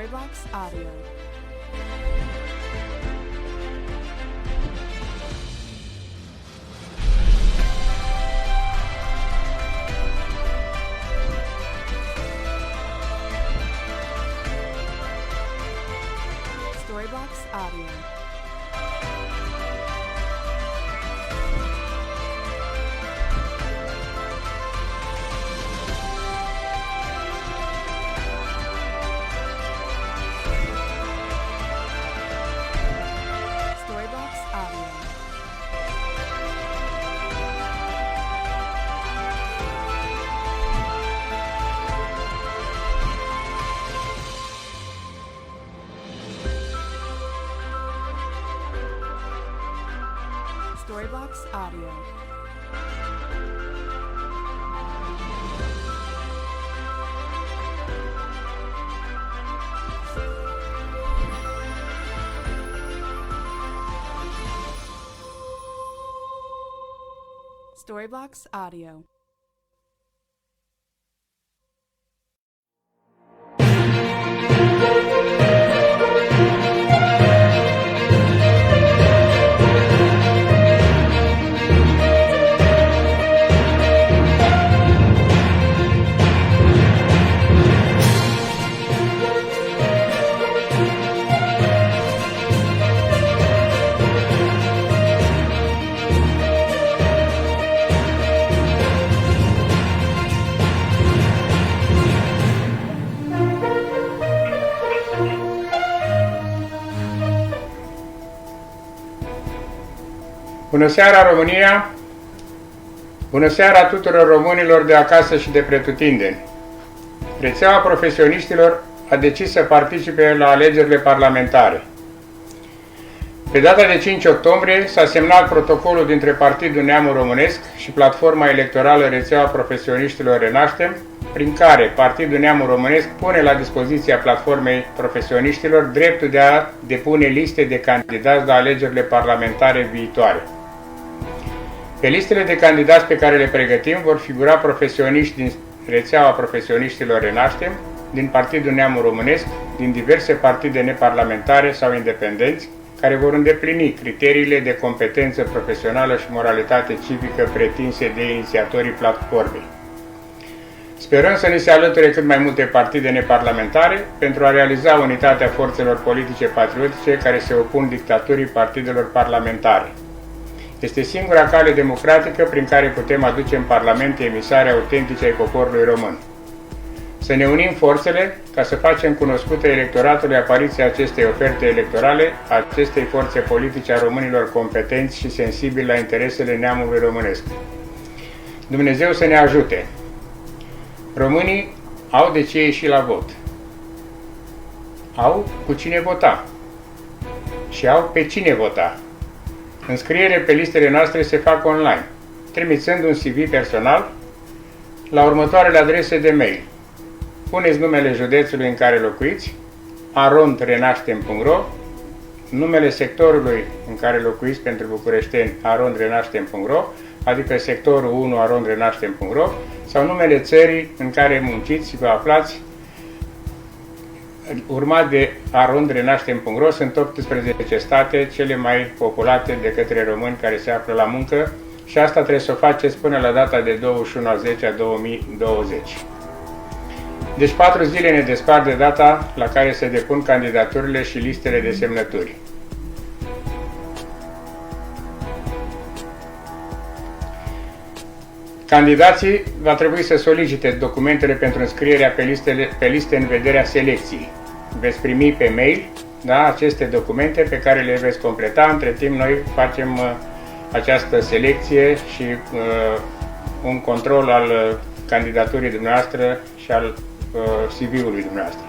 Storybox Audio. Storybox Audio. Storybox Audio. Storybox Audio. Storybox Audio. Bună seara, România! Bună seara tuturor românilor de acasă și de pretutindeni! Rețeaua profesioniștilor a decis să participe la alegerile parlamentare. Pe data de 5 octombrie s-a semnat protocolul dintre Partidul Neamul Românesc și platforma electorală Rețeaua Profesioniștilor Renaștem, prin care Partidul Neamul Românesc pune la dispoziția platformei profesioniștilor dreptul de a depune liste de candidați la alegerile parlamentare viitoare. Pe listele de candidați pe care le pregătim vor figura profesioniști din Rețeaua Profesioniștilor Renaștem, din Partidul Neamul Românesc, din diverse partide neparlamentare sau independenți, care vor îndeplini criteriile de competență profesională și moralitate civică pretinse de inițiatorii platformei. Sperăm să ni se alăture cât mai multe partide neparlamentare pentru a realiza unitatea forțelor politice patriotice care se opun dictaturii partidelor parlamentare. Este singura cale democratică prin care putem aduce în Parlament emisari autentici ai poporului român. Să ne unim forțele ca să facem cunoscută electoratului apariția acestei oferte electorale, a acestei forțe politice a românilor competenți și sensibili la interesele neamului românesc. Dumnezeu să ne ajute! Românii au de ce ieși la vot. Au cu cine vota. Și au pe cine vota. Înscrierile pe listele noastre se fac online, trimițând un CV personal la următoarele adrese de mail. Puneți numele județului în care locuiți, arondrenaștem.ro, numele sectorului în care locuiți pentru bucureșteni, arondrenaștem.ro, adică sectorul 1 arondrenaștem.ro, sau numele țării în care munciți și vă aflați, urmat de arondrenaștem.ro. Sunt 18 state cele mai populate de către români care se află la muncă și asta trebuie să o faceți până la data de 21/10/2020. Deci 4 zile ne despart de data la care se depun candidaturile și listele de semnături. Candidații va trebui să solicite documentele pentru înscrierea pe liste în vederea selecției. Veți primi pe mail, aceste documente pe care le veți completa. Între timp noi facem această selecție și un control al candidaturii dumneavoastră și al CV-ului dumneavoastră.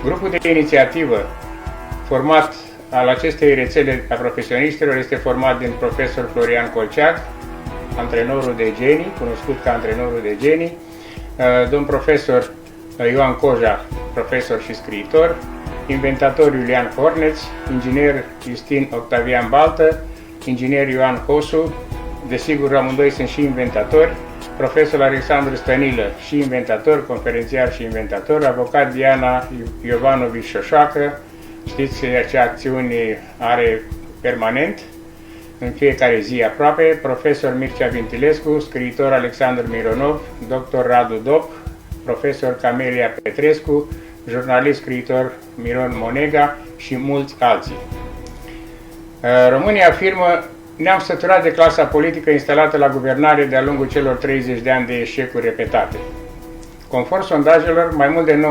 Grupul de inițiativă format al acestei rețele a profesioniștilor este format din profesor Florian Colceac, antrenorul de genii, cunoscut ca antrenorul de genii, domn profesor Ioan Coja, profesor și scriitor, inventator Iulian Horneț, inginer Justin Octavian Baltă, inginer Ioan Hosu, desigur amândoi sunt și inventatori, profesor Alexandru Stănilă, și inventator, conferențiar și inventator, avocat Diana Iovanovici Șoșoacă, știți ce acțiuni are permanent, în fiecare zi aproape, profesor Mircea Vintilescu, scriitor Alexandru Mironov, doctor Radu Dop, profesor Camelia Petrescu, jurnalist, scriitor Miron Monega și mulți alții. România afirmă: ne-am săturat de clasa politică instalată la guvernare de-a lungul celor 30 de ani de eșecuri repetate. Conform sondajelor, mai mult de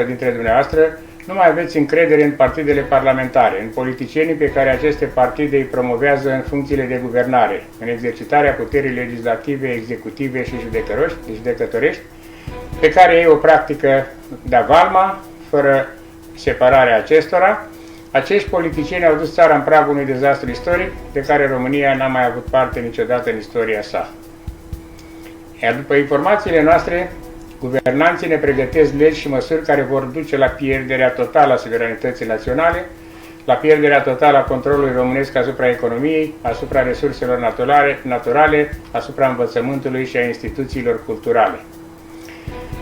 90% dintre dumneavoastră nu mai aveți încredere în partidele parlamentare, în politicienii pe care aceste partide îi promovează în funcțiile de guvernare, în exercitarea puterii legislative, executive și judecătorești, pe care ei o practică de-a valma, fără separarea acestora. Acești politicieni au dus țara în pragul unui dezastru istoric, de care România n-a mai avut parte niciodată în istoria sa. Iar după informațiile noastre, guvernanții ne pregătesc legi și măsuri care vor duce la pierderea totală a suveranității naționale, la pierderea totală a controlului românesc asupra economiei, asupra resurselor naturale, asupra învățământului și a instituțiilor culturale.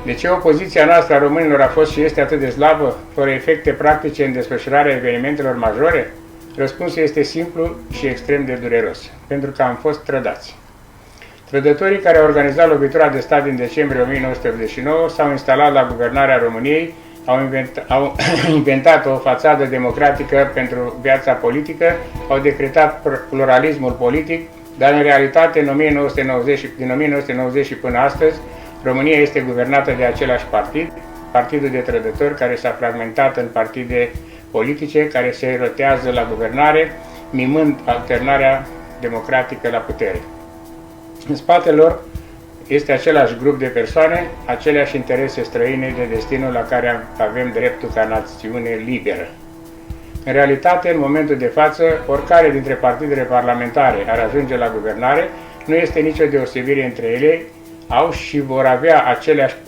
De ce opoziția noastră a românilor a fost și este atât de slabă, fără efecte practice în desfășurarea evenimentelor majore? Răspunsul este simplu și extrem de dureros: pentru că am fost trădați. Trădătorii care au organizat lovitura de stat din decembrie 1989 s-au instalat la guvernarea României, au inventat o fațadă democratică pentru viața politică, au decretat pluralismul politic, dar în realitate din 1990 și până astăzi, România este guvernată de același partid, partidul de trădători, care s-a fragmentat în partide politice care se rotează la guvernare, mimând alternarea democratică la putere. În spatele lor este același grup de persoane, aceleași interese străine de destinul la care avem dreptul ca națiune liberă. În realitate, în momentul de față, oricare dintre partidele parlamentare ar ajunge la guvernare, nu este nicio deosebire între ele, au și vor avea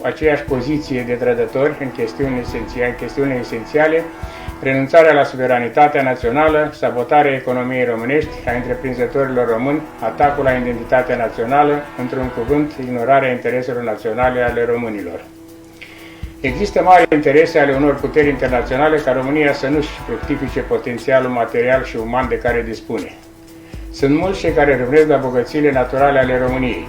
aceeași poziție de trădători în chestiuni esențiale: renunțarea la suveranitatea națională, sabotarea economiei românești, a întreprinzătorilor români, atacul la identitatea națională, într-un cuvânt, ignorarea intereselor naționale ale românilor. Există mari interese ale unor puteri internaționale ca România să nu-și fructifice potențialul material și uman de care dispune. Sunt mulți cei care râvnesc la bogățiile naturale ale României.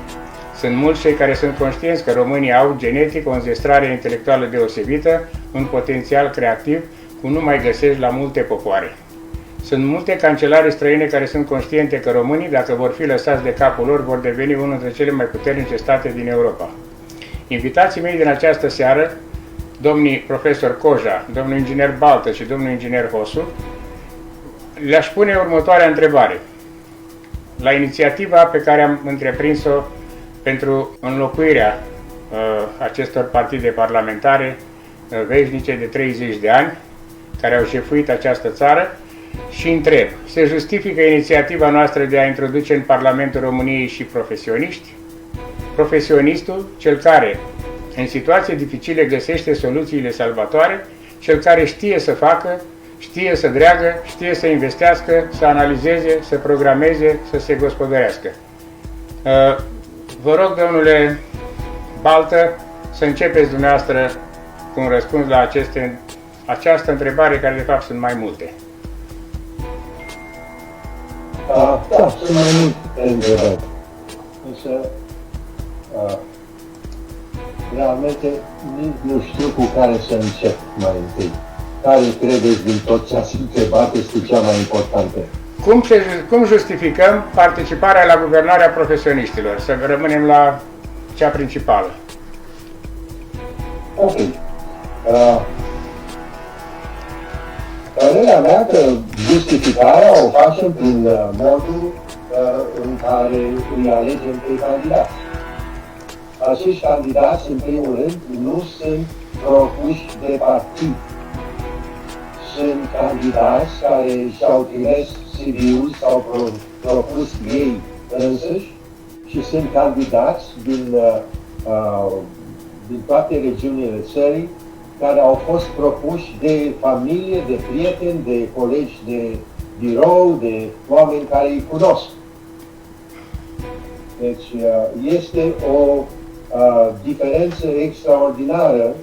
Sunt mulți cei care sunt conștienți că românii au genetic o înzestrare intelectuală deosebită, un potențial creativ, cum nu mai găsești la multe popoare. Sunt multe cancelare străine care sunt conștiente că românii, dacă vor fi lăsați de capul lor, vor deveni unul dintre cele mai puternice state din Europa. Invitații mei din această seară, domnii profesor Coja, domnul inginer Baltă și domnul inginer Hosu, le-aș pune următoarea întrebare. La inițiativa pe care am întreprins-o pentru înlocuirea acestor partide parlamentare veșnice de 30 de ani, care au șefuit această țară, și întreb: se justifică inițiativa noastră de a introduce în Parlamentul României și profesioniști? Profesionistul, cel care în situații dificile găsește soluțiile salvatoare, cel care știe să facă, știe să dreagă, știe să investească, să analizeze, să programeze, să se gospodărească. Vă rog, domnule Baltă, să începeți dumneavoastră cu un răspuns la această întrebare, care de fapt sunt mai multe. Da, sunt mai multe întrebări. Însă, realmente nici nu știu cu care să încep mai întâi. Care credeți din tot ce ați întrebat este cea mai importantă? Cum justificăm participarea la guvernarea profesioniștilor? Să rămânem la cea principală. Ok. Părerea mea că justificarea o facem prin modul în care îi alegem pe candidați. Acești candidați, în primul rând, nu sunt propuși de partid. Sunt candidați care și-au trimis CV-ul sau propus ei însăși și sunt candidați din toate regiunile țării, care au fost propuși de familie, de prieteni, de colegi de birou, de oameni care îi cunosc. Deci este o diferență extraordinară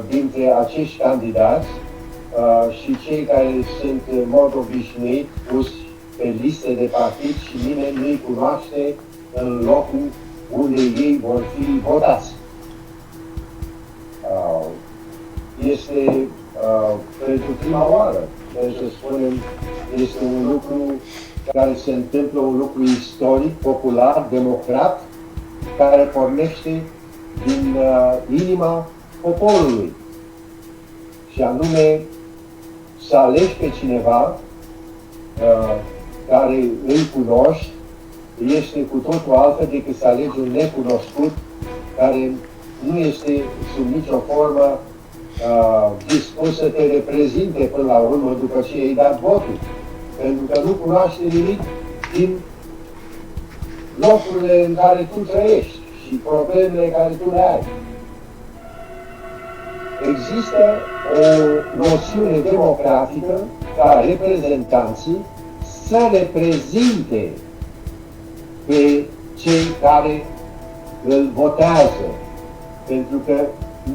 dintre acești candidați și cei care sunt în mod obișnuit puși pe liste de partid și nimeni nu-i cunoaște în locul unde ei vor fi votați. Este pentru prima oară, trebuie să spunem, este un lucru care se întâmplă, un lucru istoric, popular, democrat, care pornește din inima poporului. Și anume să alegi pe cineva care îl cunoști, este cu totul altfel decât să alegi un necunoscut care nu este sub nicio formă dispus să te reprezinte până la urmă după ce ai dat votul. Pentru că nu cunoaște nimic din locurile în care tu trăiești și problemele care tu le ai. Există o noțiune democratică ca reprezentanții să reprezinte pe cei care îl votează. Pentru că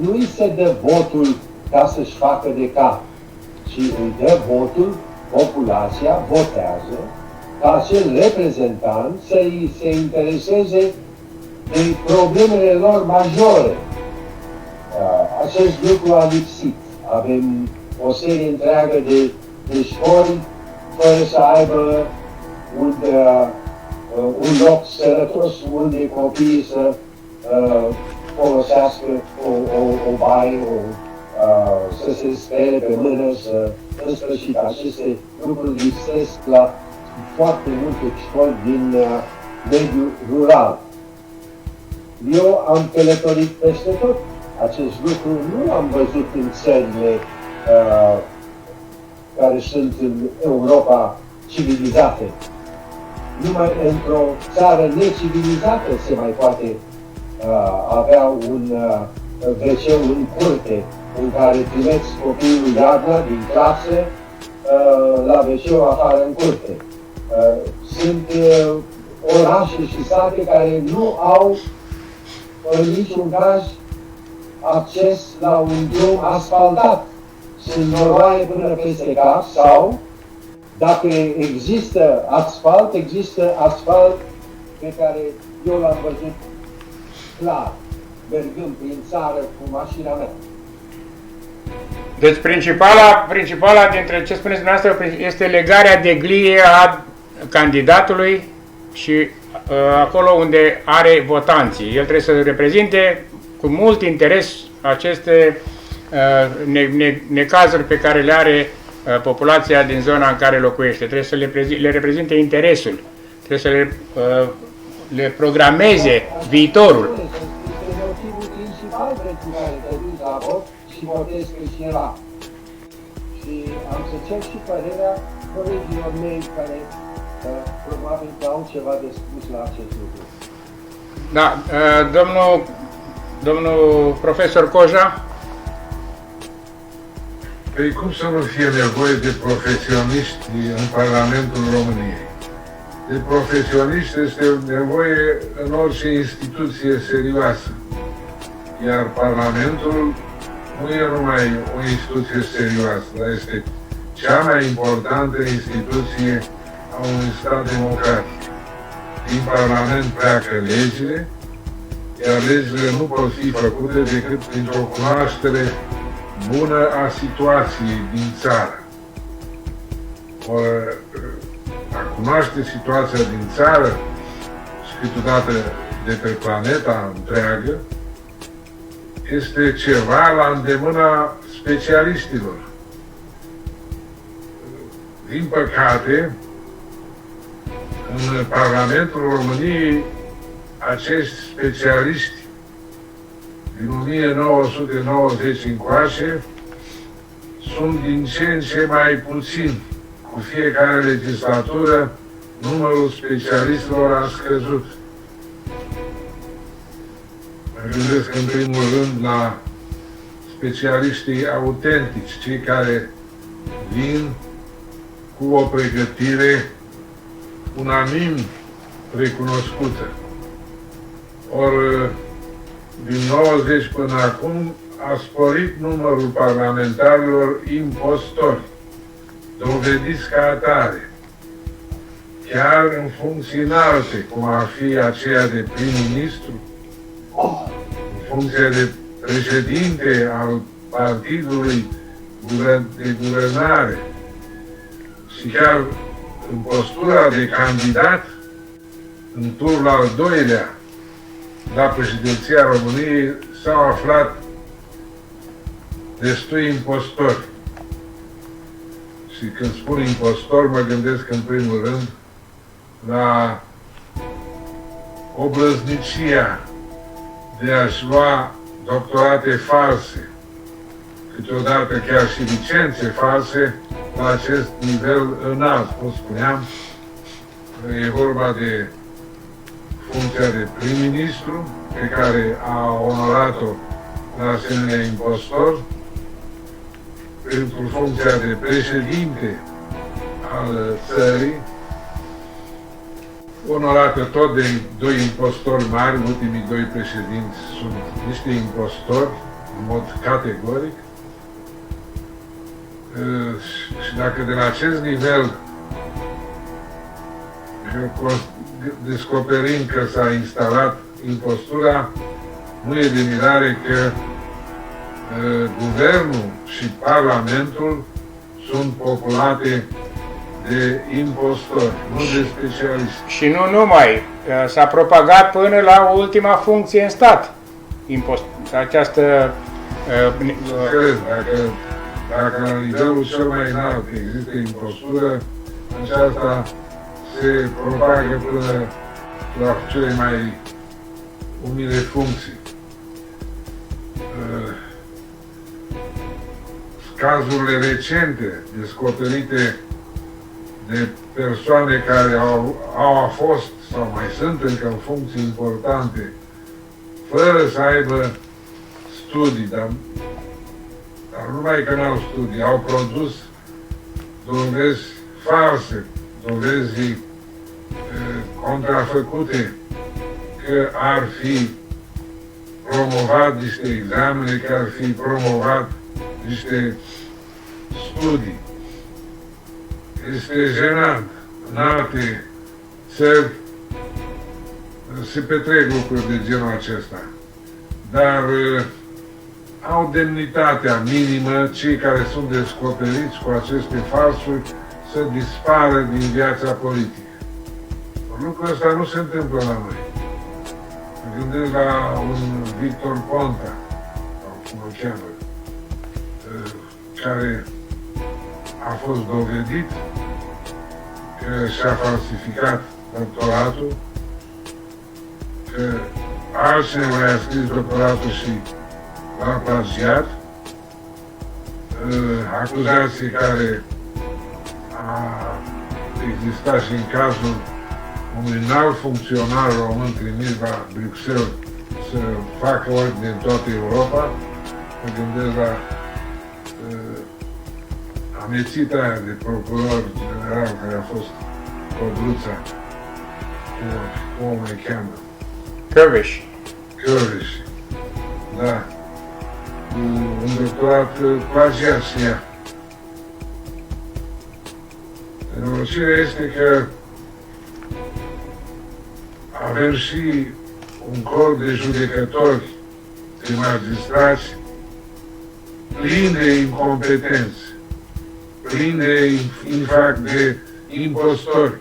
nu îi se dă votul ca să-și facă de cap, ci îi dă votul, populația votează ca acel reprezentant să-i se intereseze de problemele lor majore. Acest lucru a lipsit. Avem o serie întreagă de școli fără să aibă un loc sănătos unde copiii să folosească o baie, să se spele pe mână, în sfârșit, aceste lucruri lipsesc la foarte multe școli din mediul rural. Eu am călătorit peste tot. Acest lucru nu l-am văzut în țările care sunt în Europa civilizate. Numai într-o țară necivilizată se mai poate avea un WC în curte în care primeți copilul iarna din clasă la WC afară în curte. Sunt orașe și sate care nu au în niciun caz acces la un drum asfaltat. Sunt noroaie până peste cap sau, dacă există asfalt pe care eu l-am văzut clar, mergând prin țară cu mașina mea. Deci principala dintre ce spuneți dumneavoastră este legarea de glie a candidatului și acolo unde are votanții. El trebuie să reprezinte cu mult interes aceste necazuri pe care le are populația din zona în care locuiește. Trebuie să le reprezinte interesul, trebuie să le programeze viitorul. Este motivul principal pentru care te duci la vot și votezi pe cineva. Și am să cer și părerea colegilor mei care probabil că au ceva de spus la acest lucru. Da, domnul profesor Coja? Păi cum să nu fie nevoie de profesioniști în Parlamentul României? De profesioniști este nevoie în orice instituție serioasă. Iar Parlamentul nu e numai o instituție serioasă, dar este cea mai importantă instituție a unui stat democratic. Din Parlament pleacă legile, iar legile nu pot fi făcute decât printr-o cunoaștere bună a situației din țară. A cunoaște situația din țară și câteodată de pe planeta întreagă este ceva la îndemâna specialiștilor. Din păcate, în Parlamentul României, acești specialiști din 1990 încoace sunt din ce în ce mai puțini. Cu fiecare legislatură, numărul specialistilor a scăzut. Mă gândesc în primul rând la specialiștii autentici, cei care vin cu o pregătire unanim recunoscută. Ori din 90 până acum a sporit numărul parlamentarilor impostori, dovediți ca atare, chiar în funcții înalte, cum ar fi aceea de prim-ministru, în funcția de președinte al partidului de guvernare și chiar în postura de candidat în turul al doilea la președinția României s-au aflat destui impostori. Și când spun impostori, mă gândesc în primul rând la obrăznicia de a-și lua doctorate false, câteodată chiar și licențe false, la acest nivel înalt, cum spuneam. E vorba de funcția de prim-ministru, pe care a onorat-o la asemenea impostor, pentru funcția de președinte al țării, onorată tot de doi impostori mari. Ultimii doi președinți sunt niște impostori, în mod categoric. Și dacă de la acest nivel descoperim că s-a instalat impostura, nu e de mirare că guvernul și parlamentul sunt populate de impostori, nu de specialiști. Și nu numai, s-a propagat până la ultima funcție în stat. Această... Dacă la nivelul cel mai înalt există impostură, aceasta se propagă până la cele mai umile funcții. Cazurile recente descoperite de persoane care au fost sau mai sunt încă în funcții importante, fără să aibă studii, dar numai că n-au studii, au produs dovezi false, dovezi contrafăcute, că ar fi promovat niște examene, că ar fi promovat niște studii. Este jenant. În alte țări se petrec lucruri de genul acesta. Dar au demnitatea minimă cei care sunt descoperiți cu aceste falsuri să dispară din viața politică. Lucrul ăsta nu se întâmplă la noi. Mă gândesc la un Victor Ponta, sau cum îl cheamă, care a fost dovedit că și-a falsificat doctoratul, că altcineva i-a scris doctoratul și l-a plagiat, acuzații care a existat și în cazul unui înalt funcționar român trimis la Bruxelles să facă ordine în toată Europa. Mă gândesc la amețita aia de procuror general care a fost Codruța, cum o mai cheamă? Căveș. Căveș, da. Cu un doctorat plagiat și ea. Nenorocirea este că avem și un corp de judecători, de magistrați, plin de incompetenți, plin de impostori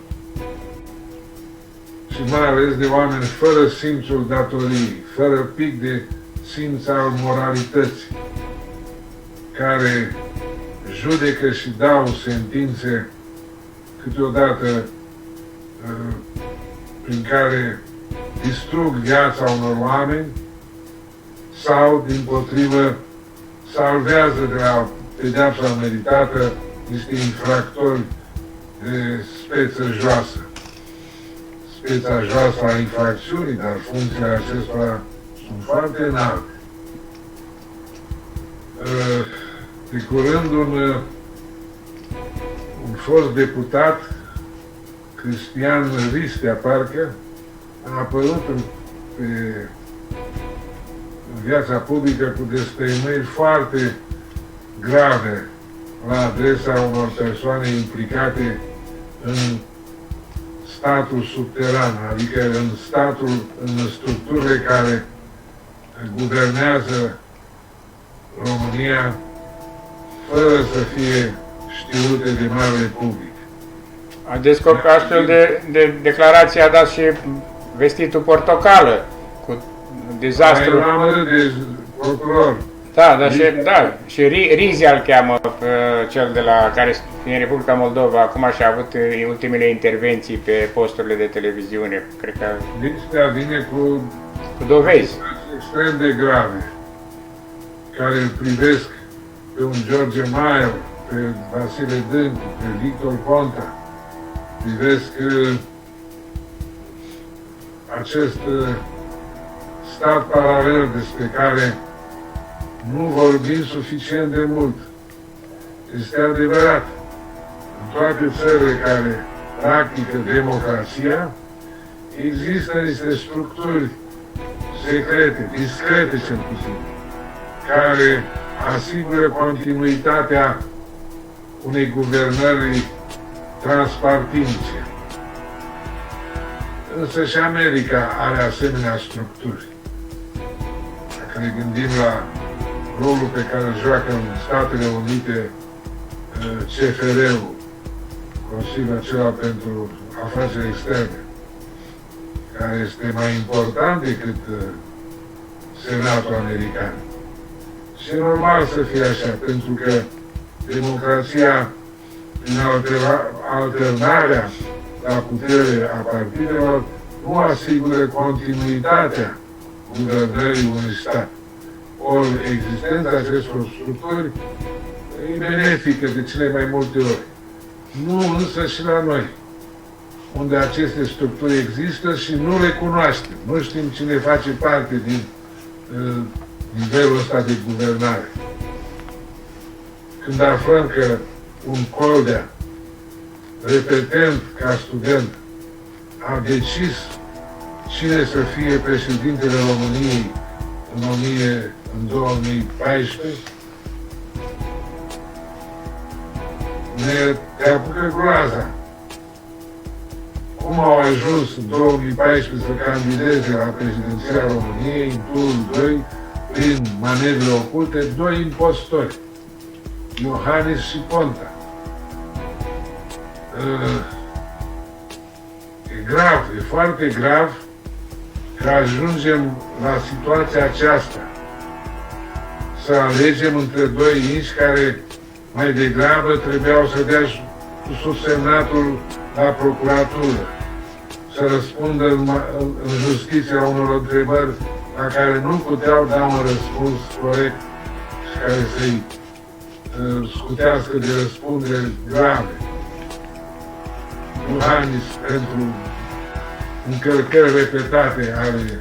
și mai ales de oameni fără simțul datoriei, fără pic de simț al moralității, care judecă și dau sentințe câteodată prin care distrug viața unor oameni sau, dimpotrivă, salvează de la pedeapsa meritată niște infractori de speță joasă. Speța joasă a infracțiunii, dar funcțiile acestora sunt foarte înalte. De curând un fost deputat, Cristian Ristea, parcă, a apărut pe viața publică cu destăinuiri foarte grave la adresa unor persoane implicate în statul subteran, adică în structurile care guvernează România fără să fie știute de mare public. A descoperit astfel de declarație, a dat și vestitul portocală cu dezastrul. Mai amărât de procuror. Și Rizi îl cheamă cel de la care din Republica Moldova, acum și-a avut ultimele intervenții pe posturile de televiziune, cred că. Listea vine cu dovezi extrem de grave, care îl privesc pe un George Maier, pe Vasile Dâncu, pe Victor Ponta, privesc acest stat paralel despre care nu vorbim suficient de mult. Este adevărat. În toate țările care practică democrația, există niște structuri secrete, discrete cel puțin, care asigură continuitatea unei guvernări transpartinice. Însă și America are asemenea structuri. Dacă ne gândim la rolul pe care îl joacă în Statele Unite CFR-ul, Consiliul acela pentru Afaceri Externe, care este mai important decât Senatul American. Și e normal să fie așa, pentru că democrația, prin alternarea la putere a partidelor, nu asigură continuitatea guvernării unui stat. Ori existența acestor structuri e benefică de cele mai multe ori. Nu însă și la noi, unde aceste structuri există și nu le cunoaștem. Nu știm cine face parte din nivelul ăsta de guvernare. Când aflăm că un Coldea, repetent ca student, a decis cine să fie președintele României în 2014, ne apucă groaza. Cum au ajuns în 2014 să candideze la președinția României în turul 2, prin manevre oculte, doi impostori, Iohannis și Ponta. E grav, e foarte grav că ajungem la situația aceasta. Să alegem între doi inși care mai degrabă trebuiau să dea subsemnatul la procuratură, să răspundă în justiție la unor întrebări la care nu puteau da un răspuns corect și care să-i scutească de răspundere grave. Iohannis pentru încălcări repetate ale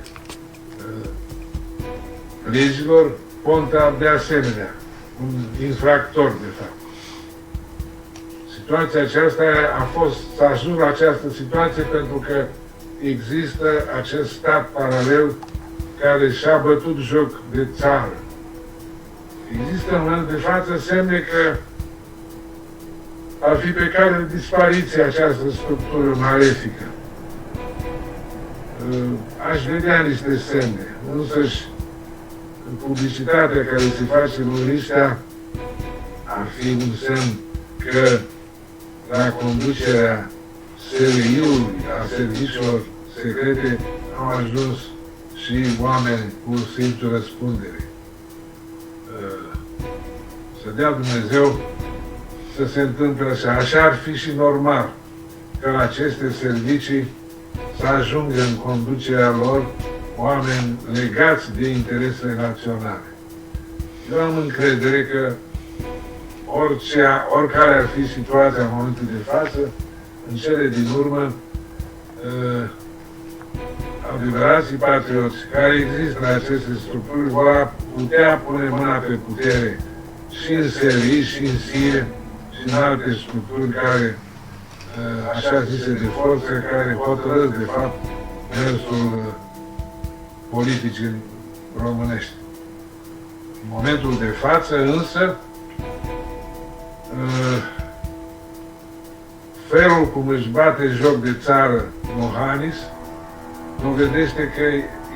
legilor, Ponta de asemenea, un infractor de fapt. Situația aceasta s-a ajuns la această situație pentru că există acest stat paralel care și-a bătut joc de țară. Există în momentul de față semne că ar fi pe cale de dispariție această structură malefică. Aș vedea niște semne, însăși publicitatea care se face în lista ar fi un semn că la conducerea SRI-ului, a serviciilor secrete, au ajuns și oameni cu simțul răspunderii. Să dea Dumnezeu să se întâmple așa. Așa ar fi și normal că la aceste servicii să ajungă în conducerea lor oameni legați de interesele naționale. Eu am încredere că oricare ar fi situația în momentul de față, în cele din urmă, adevărații patrioți care există în aceste structuri vor putea pune mâna pe putere și în SRI, și în SIE, și în alte structuri care, așa zise, de forță, care hotărăsc, de fapt, mersul politicii românești. În momentul de față, însă, felul cum își bate joc de țară Iohannis dovedește că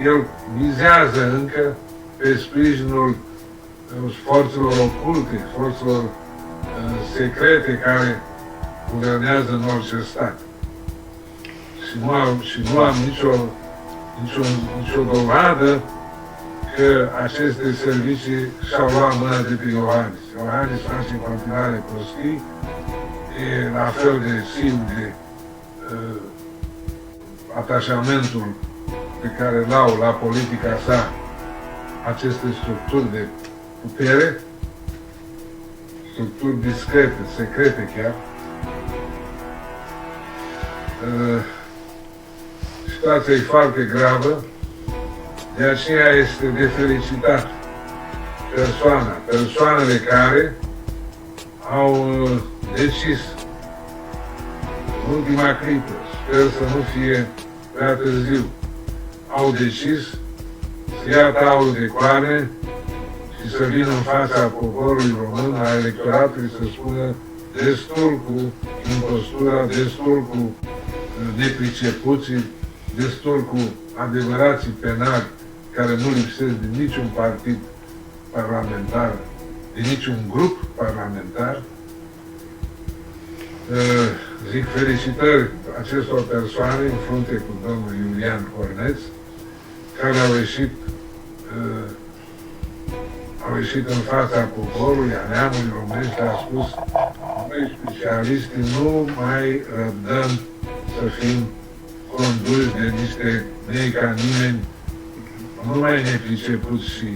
el vizează încă pe sprijinul forțelor oculte, forțelor secrete care guvernează în orice stat. Și nu am nicio dovadă că aceste servicii și-au luat mâna de pe Iohannis. Iohannis face în continuare prostii, e la fel de sigur de atașamentul pe care l-au la politica sa aceste structuri de putere, structuri discrete, secrete chiar. Situația e foarte gravă, de aceea este de felicitat persoanele care au decis în ultima clipă, sper să nu fie prea târziu, au decis să ia taurul de coane și să vină în fața poporului român, a electoratului, să spună destul cu impostura, destul cu nepricepuții, destul cu adevărații penali care nu lipsesc din niciun partid parlamentar, din niciun grup parlamentar. Zic felicitări acestor persoane în frunte cu domnul Iulian Corneț, care au ieșit în fața poporului, a neamului românești, a spus: noi specialiștii nu mai răbdăm să fim conduși de niște nei ca nimeni, nu mai nepricepuți și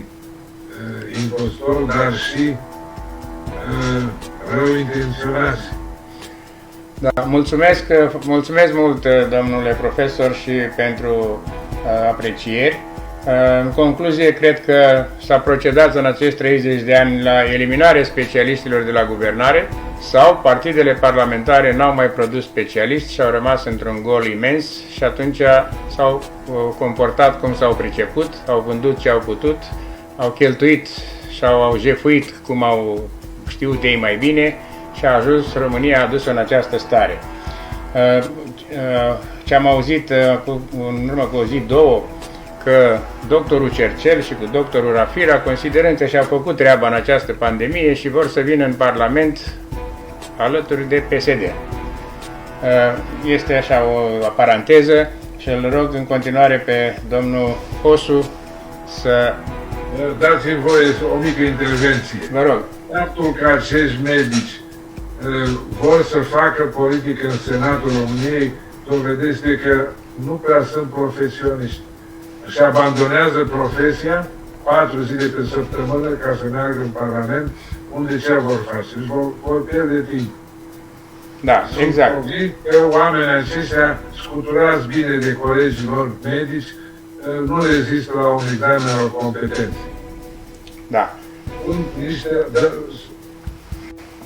impostori, dar și rău intenționați. Da, mulțumesc mult, domnule profesor, și pentru aprecieri. În concluzie, cred că s-a procedat în acești 30 de ani la eliminarea specialiștilor de la guvernare, sau partidele parlamentare n-au mai produs specialiști și au rămas într-un gol imens și atunci s-au comportat cum s-au priceput, au vândut ce au putut, au cheltuit și au jefuit cum au știut ei mai bine și a ajuns România adusă în această stare. Ce am auzit în urmă cu o zi, două, că doctorul Cercel și cu doctorul Rafira, considerând că și-au făcut treaba în această pandemie și vor să vină în Parlament alături de PSD. Este așa o paranteză și îl rog în continuare pe domnul Hosu să... Dați-mi voie o mică intervenție. Vă rog. Faptul că acești medici vor să facă politică în Senatul României dovedește că nu prea sunt profesioniști. Și abandonează profesia 4 zile pe săptămână ca să meargă în Parlament, unde ce vor face? Își vor pierde timp. Da, exact. Sunt că oamenii aceștia, scuturați bine de colegii lor medici, nu rezistă la un examen al competenței. Da.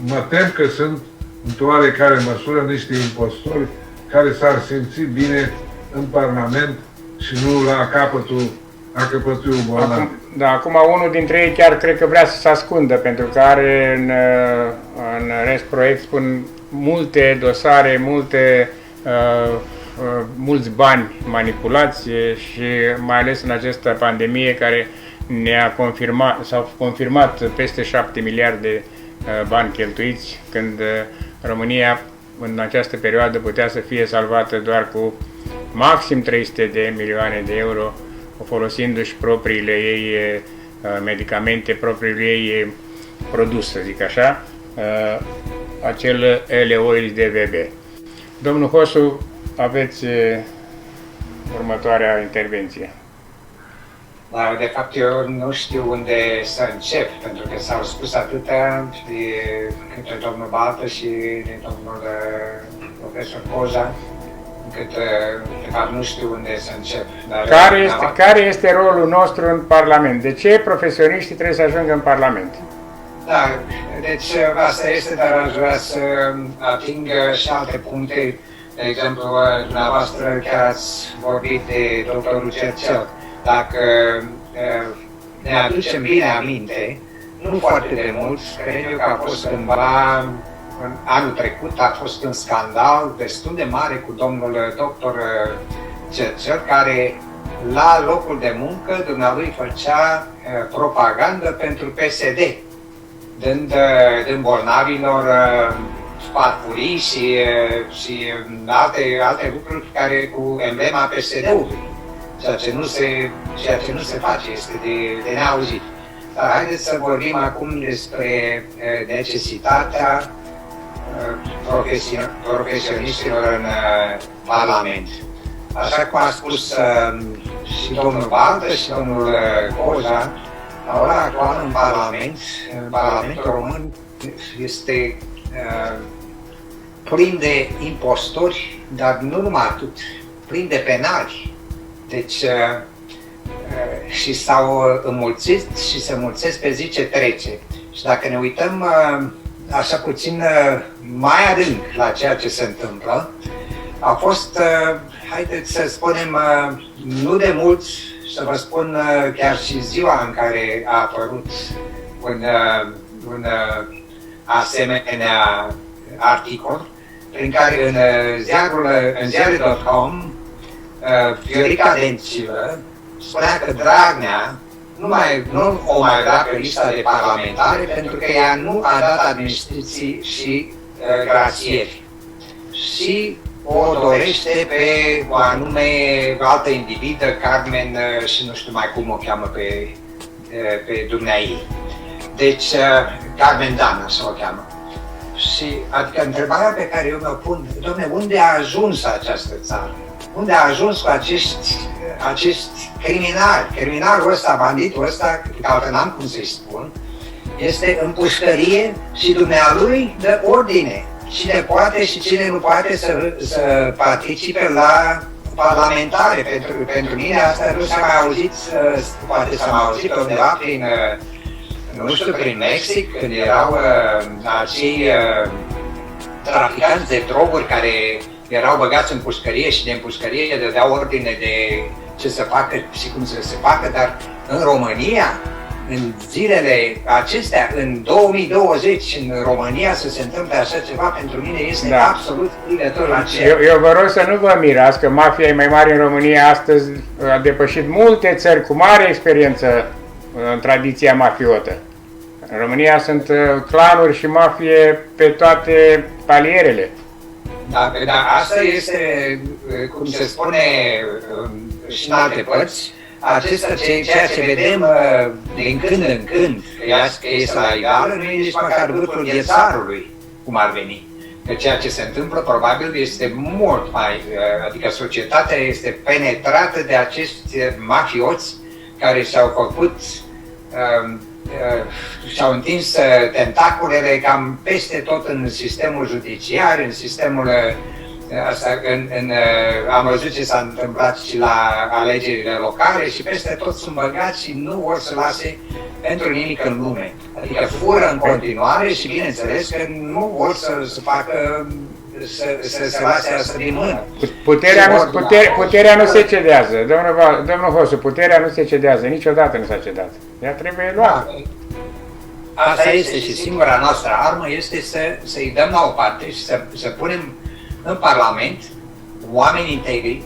Mă tem că sunt, într-o oarecare măsură, niște impostori care s-ar simți bine în Parlament și nu la căpătâiul bolnav. Da, acum unul dintre ei chiar cred că vrea să se ascundă, pentru că are în rest proiect, spun, multe dosare, mulți bani manipulați și mai ales în această pandemie care s-au confirmat peste 7 miliarde de bani cheltuiți, când România în această perioadă putea să fie salvată doar cu maxim 300 de milioane de euro, folosindu-și propriile ei medicamente, propriile ei produs, să zic așa, acel L-oil de VB. Domnul Hosu, aveți următoarea intervenție. Da, de fapt eu nu știu unde să încep, pentru că s-au spus atâtea de către domnul Baltă și de domnul profesor Coza, încât de fapt nu știu unde să încep. Dar care este rolul nostru în Parlament? De ce profesioniștii trebuie să ajungă în Parlament? Da, deci asta este, dar aș vrea să ating și alte puncte De exemplu, dumneavoastră chiar ați vorbit de doctorul Cercel. Dacă ne aducem bine aminte, nu foarte de mult, cred eu că a fost cândva, în anul trecut, a fost un scandal destul de mare cu domnul doctor Cercel, care la locul de muncă dumnealui făcea propagandă pentru PSD, dând bolnavilor farfurii și alte lucruri care cu emblema PSD-ului, ceea ce nu se face, este de neauzit. Dar haideți să vorbim acum despre necesitatea profesioniștilor în Parlament. Așa cum a spus și domnul Baltă și domnul Coja, la ora actuală în Parlamentul Român este plin de impostori, dar nu numai atât, plin de penali. Deci, și s-au înmulțit și se mulțesc pe zi ce trece. Și dacă ne uităm așa puțin mai adânc la ceea ce se întâmplă, a fost, haideți să spunem, nu de mult, să vă spun chiar și ziua în care a apărut un asemenea articol, prin care în ziarul.com Viorica Dăncilă spunea că Dragnea nu o mai vrea pe lista de parlamentare pentru că ea nu a dat administrații și grasieri. Și o dorește pe o anume altă individă, Carmen, și nu știu mai cum o cheamă pe dumneaei. Deci, Carmen Dan, așa o cheamă. Și adică întrebarea pe care eu mă pun, dom'le, unde a ajuns această țară? Unde a ajuns cu acești criminali? Criminalul ăsta, banditul ăsta, că altfel n-am cum să-i spun, este în pușcărie și dumnealui dă ordine. Cine poate și cine nu poate să participe la parlamentare. Pentru mine asta nu s-a mai auzit, poate s-a mai auzit undeva prin Mexic, când erau acei traficanți de droguri care erau băgați în pușcărie și din pușcărie dădeau ordine de ce să facă și cum să se facă, dar în România, în zilele acestea, în 2020, în România să se întâmple așa ceva, pentru mine este absolut strigător la cer. Eu vă rog să nu vă mirați că mafia e mai mare în România astăzi, a depășit multe țări cu mare experiență în tradiția mafiotă. În România sunt clanuri și mafie pe toate palierele. Da, asta este, cum se spune și în alte părți, ceea ce vedem din când în când, că este la iară, nu e nici măcar vârful ghețarului, cum ar veni. Că ceea ce se întâmplă probabil este mult mai, adică societatea este penetrată de acești mafioți care și-au făcut, și-au întins tentaculele cam peste tot în sistemul judiciar, în sistemul asta, am văzut ce s-a întâmplat și la alegerile locale și peste tot sunt băgați și nu vor să lase pentru nimic în lume. Adică fură în continuare și bineînțeles că nu vor să facă, să se lase asta din mână. Puterea nu se cedează, domnul Hosu, puterea nu se cedează, niciodată nu s-a cedat. Ea trebuie luată. Asta este și singura noastră armă este să-i dăm la o parte și să punem în Parlament oameni integri,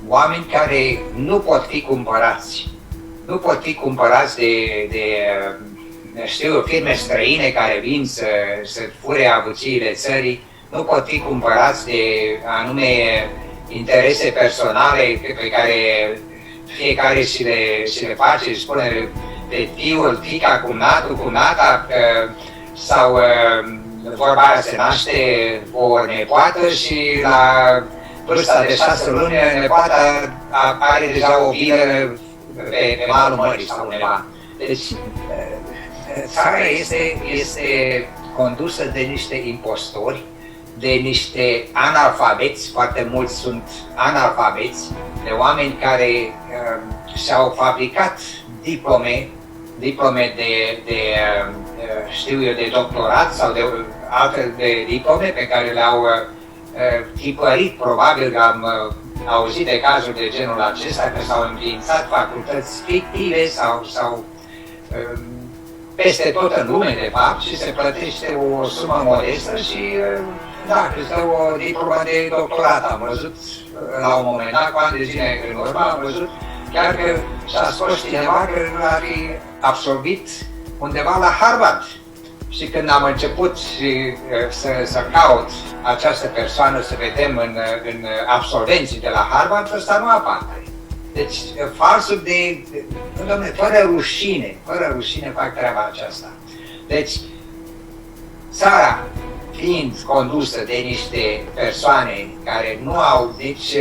oameni care nu pot fi cumpărați. Nu pot fi cumpărați de firme străine care vin să fure avuțiile țării, nu pot fi cumpărați de anume interese personale pe care fiecare și le face, își spune de fiul, fiica, cumnatul, cumnata, sau vorba aia se naște o nepoată și la vârsta de 6 luni nepoata are deja o vilă pe malul mării sau undeva. Deci țara este condusă de niște impostori, de niște analfabeți, foarte mulți sunt analfabeți, de oameni care și-au fabricat diplome de doctorat sau de altfel de diplome pe care le-au tipărit, probabil că am auzit de cazuri de genul acesta, că s-au înființat facultăți fictive sau peste tot în lume, de fapt, și se plătește o sumă modestă și da, îți dă o diplomă de doctorat. Am văzut la un moment dat, cu ani de zile în urmă, am văzut chiar că s-a scos cineva că ar fi absolvit undeva la Harvard. Și când am început să caut această persoană, să vedem în absolvenții de la Harvard, ăsta nu apare. Deci, falsul dom'le, fără rușine fac treaba aceasta. Deci, țara fiind condusă de niște persoane care nu au nici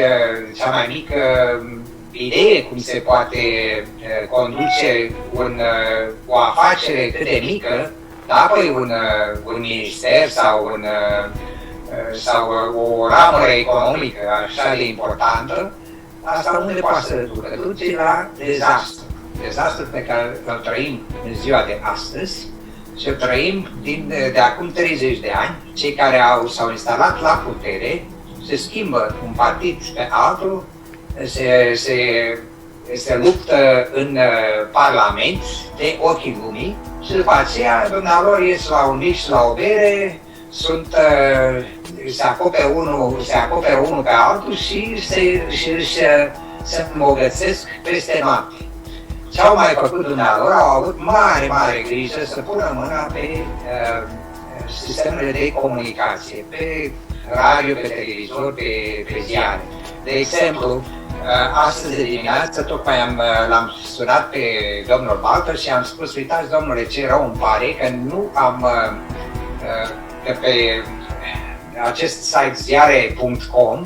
cea mai mică idee cum se poate conduce o afacere cât de mică, da, apoi un minister sau o ramură economică așa de importantă, asta unde poate să duce la dezastru. Dezastrul pe care îl trăim în ziua de astăzi și îl trăim de acum 30 de ani. Cei care s-au instalat la putere se schimbă un partid pe altul, se luptă în Parlament de ochii lumii și după aceea dumnealor ies la un mic și la o bere, se acoperă unul pe altul și se îmbogățesc peste noapte. Ce au mai făcut dumnealor? Au avut mare grijă să pună mâna pe sistemele de comunicație, pe radio, pe televizor, pe ziare. De exemplu, astăzi de dimineață tocmai l-am sunat pe domnul Baltă și am spus, uitați domnule, ce rău îmi pare că nu am pe acest site ziare.com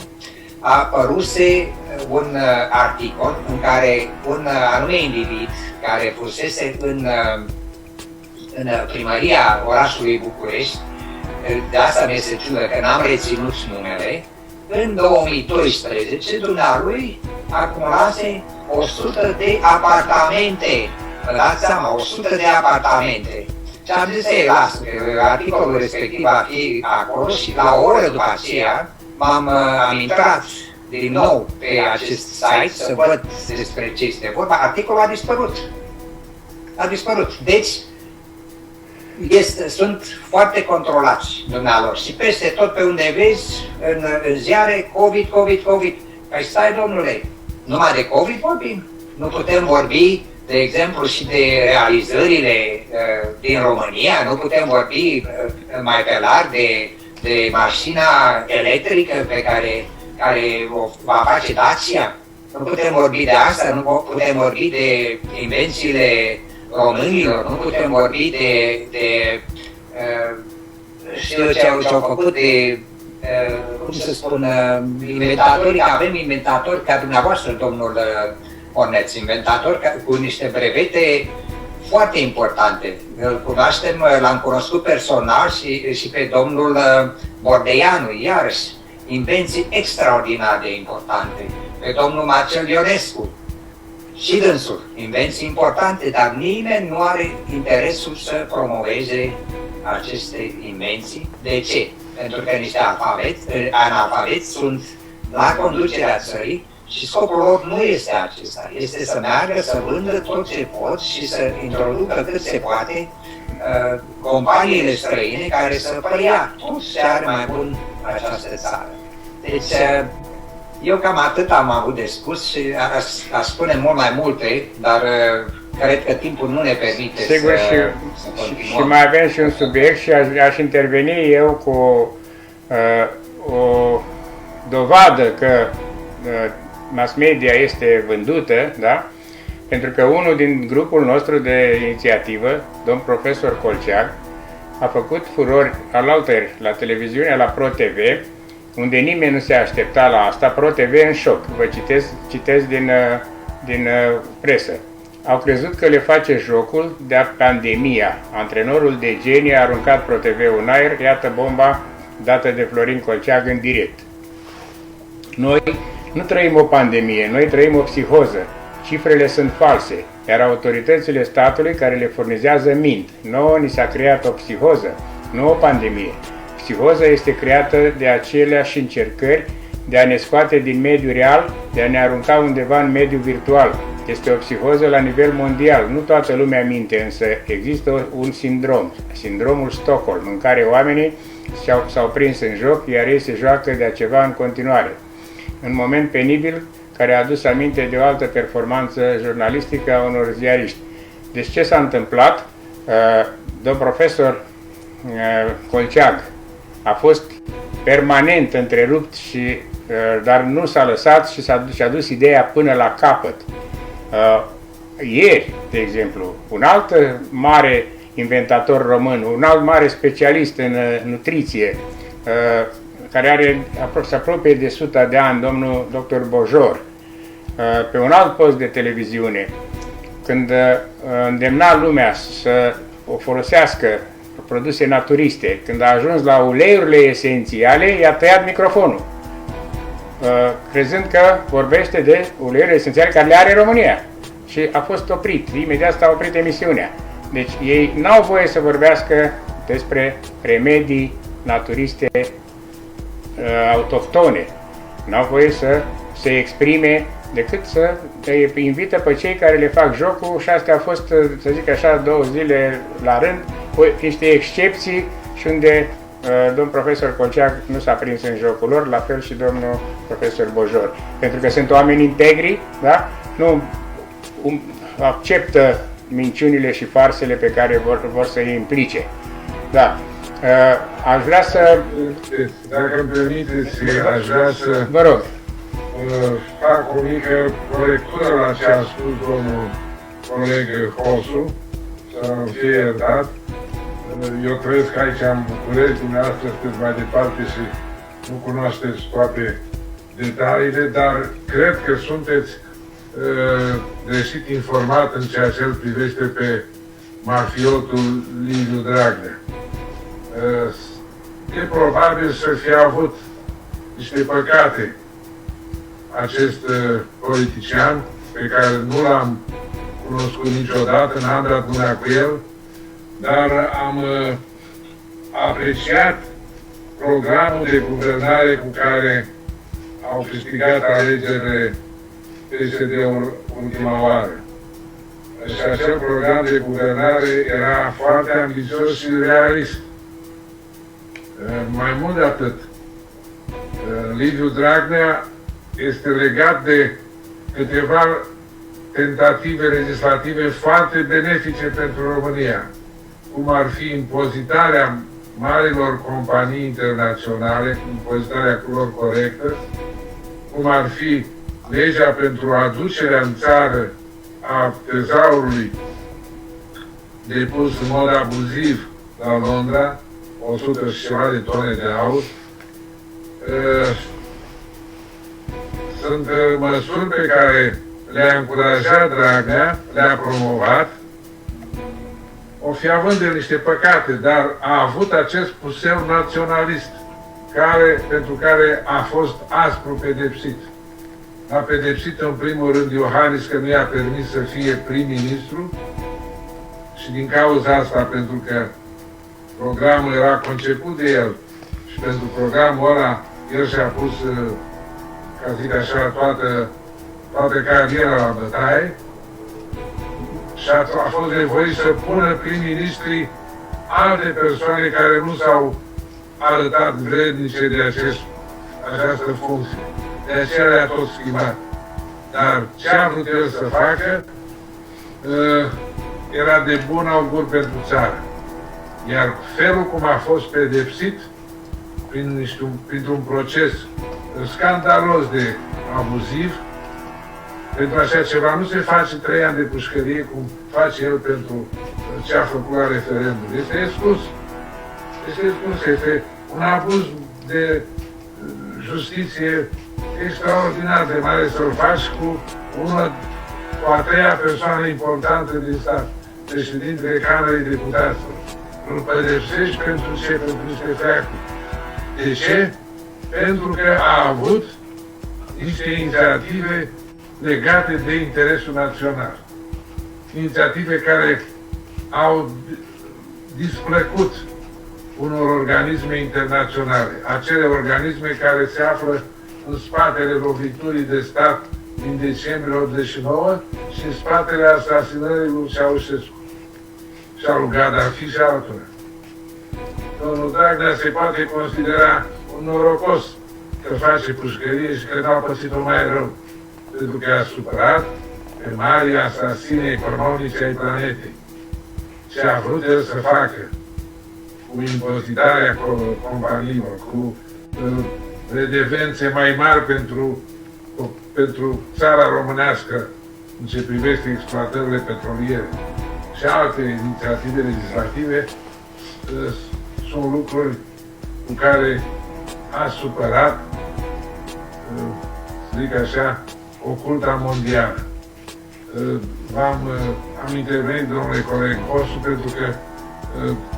a apăruse un articol în care un anume individ care fusese în primăria orașului București, de asta mi se ciudă că n-am reținut numele, în 2012 dumnealui acumulase 100 de apartamente. Vă dați seama, 100 de apartamente. Și am zis, las, că articolul respectiv va fi acolo și la o oră după aceea am intrat din nou pe acest site să văd despre ce este vorba. Articolul a dispărut. A dispărut. Deci, sunt foarte controlați dumnealor și peste tot pe unde vezi în ziare COVID. Păi stai domnule, numai de COVID vorbim. Nu putem vorbi, de exemplu, și de realizările din România, nu putem vorbi mai pe larg de mașina electrică pe care o va face Dacia. Nu putem vorbi de asta, nu putem vorbi de invențiile românilor, nu putem vorbi de știu ce au făcut de, cum să spun, inventatori, că avem inventatori ca dumneavoastră, domnul Orneț, inventatori cu niște brevete foarte importante. Îl cunoaștem, l-am cunoscut personal și pe domnul Bordeianu, iarăși, invenții extraordinar de importante. Pe domnul Marcel Ionescu, și dânsul, invenții importante, dar nimeni nu are interesul să promoveze aceste invenții. De ce? Pentru că niște analfabeti sunt la conducerea țării și scopul lor nu este acesta, este să meargă, să vândă tot ce pot și să introducă cât se poate companiile străine care să preia tot ce are mai bun această țară. Deci, eu cam atât am avut de spus și aș spune mult mai multe, dar cred că timpul nu ne permite. Sigur, să și mai avem și un subiect și aș interveni eu cu o dovadă că mass media este vândută, da? Pentru că unul din grupul nostru de inițiativă, domn profesor Colceag, a făcut furori alauteri la televiziunea, la ProTV, unde nimeni nu se aștepta la asta. ProTV în șoc, vă citesc din presă. Au crezut că le face jocul de pandemia. Antrenorul de genii a aruncat ProTV-ul în aer, iată bomba dată de Florin Colceag în direct. Noi nu trăim o pandemie, noi trăim o psihoză. Cifrele sunt false, iar autoritățile statului care le furnizează mint. Nouă ni s-a creat o psihoză, nu o pandemie. psihoză este creată de aceleași încercări de a ne scoate din mediul real, de a ne arunca undeva în mediul virtual. Este o psihoză la nivel mondial. Nu toată lumea minte, însă există un sindrom, sindromul Stockholm, în care oamenii s-au prins în joc, iar ei se joacă de ceva în continuare. Un moment penibil care a adus aminte de o altă performanță jurnalistică a unor ziariști. Deci ce s-a întâmplat? Domn profesor Colceag a fost permanent întrerupt, dar nu s-a lăsat și a dus ideea până la capăt. Ieri, de exemplu, un alt mare inventator român, un alt mare specialist în nutriție, care se apropie de 100 de ani, domnul dr. Bojor, pe un alt post de televiziune, când îndemna lumea să o folosească produse naturiste, când a ajuns la uleiurile esențiale, i-a tăiat microfonul, crezând că vorbește de uleiurile esențiale care le are România. Și a fost oprit, imediat s-a oprit emisiunea. Deci ei n-au voie să vorbească despre remedii naturiste autohtone. N-au voie să se exprime decât să invită pe cei care le fac jocul, și astea au fost, să zic așa, 2 zile la rând, cu niște excepții și unde domnul profesor Colceag nu s-a prins în jocul lor, la fel și domnul profesor Bojor. Pentru că sunt oameni integri, da? Nu acceptă minciunile și farsele pe care vor să îi implice. Da. Aș vrea să... Dacă îmi permiteți, aș vrea să... Vă rog. Fac o mică corectură la ce a spus domnul coleg Hosu, să nu fie iertat. Eu trăiesc aici în București, dumneavoastră sunteți mai departe și nu cunoașteți toate detaliile, dar cred că sunteți greșit informat în ceea ce îl privește pe mafiotul Liviu Dragnea. E probabil să fie avut niște păcate acest politician, pe care nu l-am cunoscut niciodată, n-am dat mâna cu el, dar am apreciat programul de guvernare cu care au câștigat alegerile PSD-ul ultima oară. Și acel program de guvernare era foarte ambițios și realist. Mai mult de atât, Liviu Dragnea este legat de câteva tentative legislative foarte benefice pentru România, cum ar fi impozitarea marilor companii internaționale, impozitarea lor corectă, cum ar fi legea pentru aducerea în țară a tezaurului depus în mod abuziv la Londra, 100 și ceva de tone de aur. Sunt măsuri pe care le-a încurajat Dragnea, le-a promovat, o fi având de niște păcate, dar a avut acest puseu naționalist, pentru care a fost aspru pedepsit. A pedepsit în primul rând Iohannis că nu i-a permis să fie prim-ministru și din cauza asta, pentru că programul era conceput de el și pentru programul ăla el și-a pus, ca zic așa, toată cariera la bătaie și a fost nevoit să pună prim-ministrii alte persoane care nu s-au arătat vrednice de această funcție. De aceea le-a tot schimbat. Dar ce a vrut el să facă era de bun augur pentru țară. Iar felul cum a fost pedepsit printr-un proces scandalos de abuziv, pentru așa ceva nu se face 3 ani de pușcărie cum face el pentru ce a făcut la referendum. Este exclus. Este un abuz de justiție extraordinar de mare să-l faci cu a 3-a persoană importantă din stat, președintele Camerei Deputaților. Îl pedepsești pentru ce? Pentru niște fapte. De ce? Pentru că a avut niște inițiative legate de interesul național. Inițiative care au displăcut unor organisme internaționale, acele organisme care se află în spatele loviturii de stat din decembrie 89 și în spatele asasinării lui Ceaușescu și al lui Gaddafi și altora. Domnul Dragnea se poate considera un norocos că face pușcărie și că n-a pățit-o mai rău, pentru că a supărat pe mari asasini economice ai planetei. Ce a vrut el să facă cu impozitarea companiilor, cu redevențe mai mari pentru țara românească în ce privește exploatările petroliere și alte inițiative legislative, sunt lucruri cu care a supărat, să zic așa, oculta mondială. Am intervenit, domnule coleg Cosu, pentru că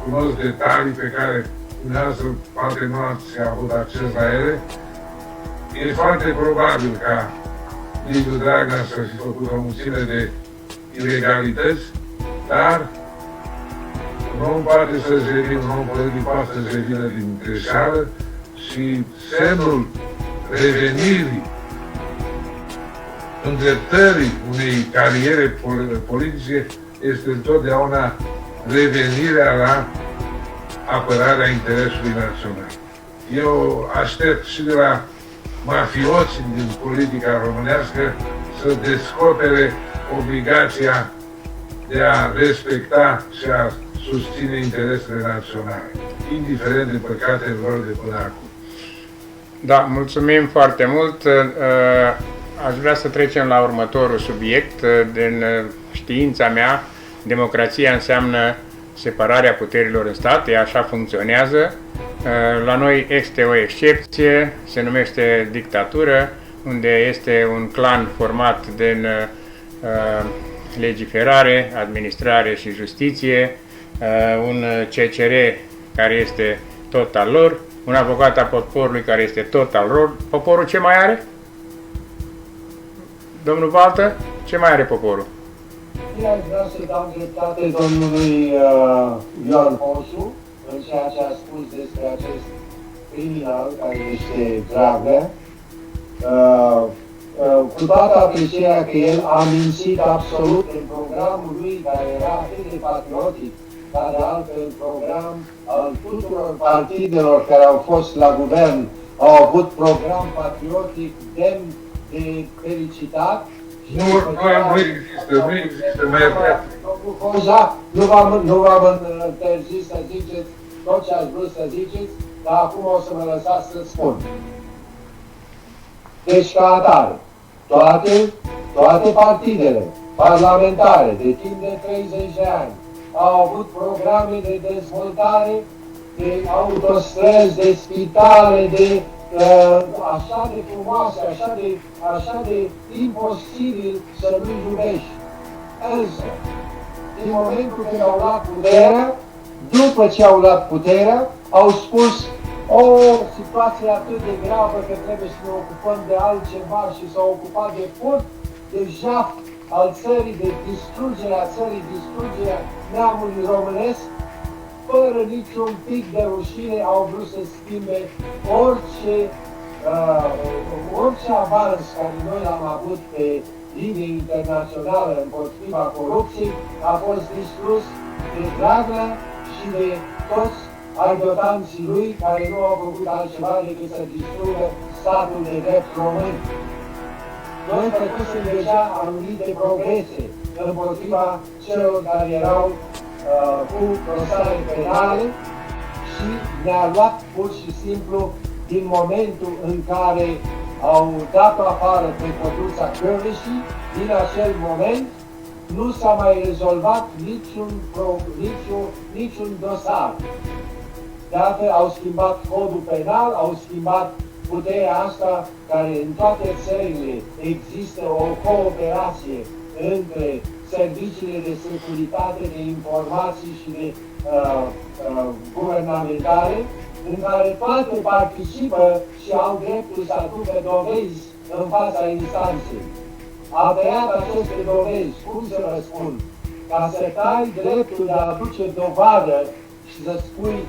cunosc detalii pe care dumneavoastră poate nu ați avut acces la ele. E foarte probabil ca Liviu Dragnea să fi făcut o mulțime de ilegalități, dar un om poate să-și revină, un om politic poate să-și revină din greșeală și semnul revenirii, îndreptării unei cariere politice este întotdeauna revenirea la apărarea interesului național. Eu aștept și de la mafioții din politica românească să descopere obligația de a respecta și a susține interesele naționale, indiferent de păcatele lor de până acum. Da, mulțumim foarte mult. Aș vrea să trecem la următorul subiect. Din știința mea, democrația înseamnă separarea puterilor în stat, ea așa funcționează. La noi este o excepție, se numește dictatură, unde este un clan format din legiferare, administrare și justiție, un CCR care este tot al lor, un avocat al poporului care este tot al lor. Poporul ce mai are? Domnul Baltă, ce mai are poporul? Bine, aș vrea să dau dreptate domnului Ioan Cosu în ceea ce a spus despre acest criminal care este Dragnea. Cu toată aprecierea că el a mințit absolut în programul lui, care era atât de patriotic, dar de altfel în program al tuturor partidelor care au fost la guvern, au avut program patriotic demn de felicitat. Nu există, mai iertat. Domnul Coza, nu v-am interzis să ziceți tot ce ați vrut să ziceți, dar acum o să mă lăsați să spun. Deci, ca atare, toate partidele parlamentare de timp de 30 de ani au avut programe de dezvoltare, de autostrăzi, de spitale, de așa de frumoase, așa de imposibil să nu iubești. Însă, din momentul când au luat puterea, după ce au luat puterea, au spus o situație atât de gravă că trebuie să ne ocupăm de altceva și s-au ocupat de furt, de jaf al țării, de distrugerea țării, distrugerea neamului românesc, fără niciun pic de rușine au vrut să schimbe orice avans care noi l-am avut pe linie internațională împotriva corupției, a fost distrus de Dragnea și de toți argotanții lui care nu au făcut altceva decât să distrugă statul de drept român. Noi făcusem deja anumite progrese împotriva celor care erau cu dosare penale și ne-a luat pur și simplu din momentul în care au dat-o afară pe Codruța Kövesi, din acel moment nu s-a mai rezolvat niciun dosar. De altfel, au schimbat codul penal, au schimbat puterea asta care în toate țările există o cooperație între serviciile de securitate, de informații și de guvernamentale, în care toate participă și au dreptul să aducă dovezi în fața instanței. A tăiat aceste dovezi, cum să vă spun, ca să tai dreptul de a aduce dovadă și să spui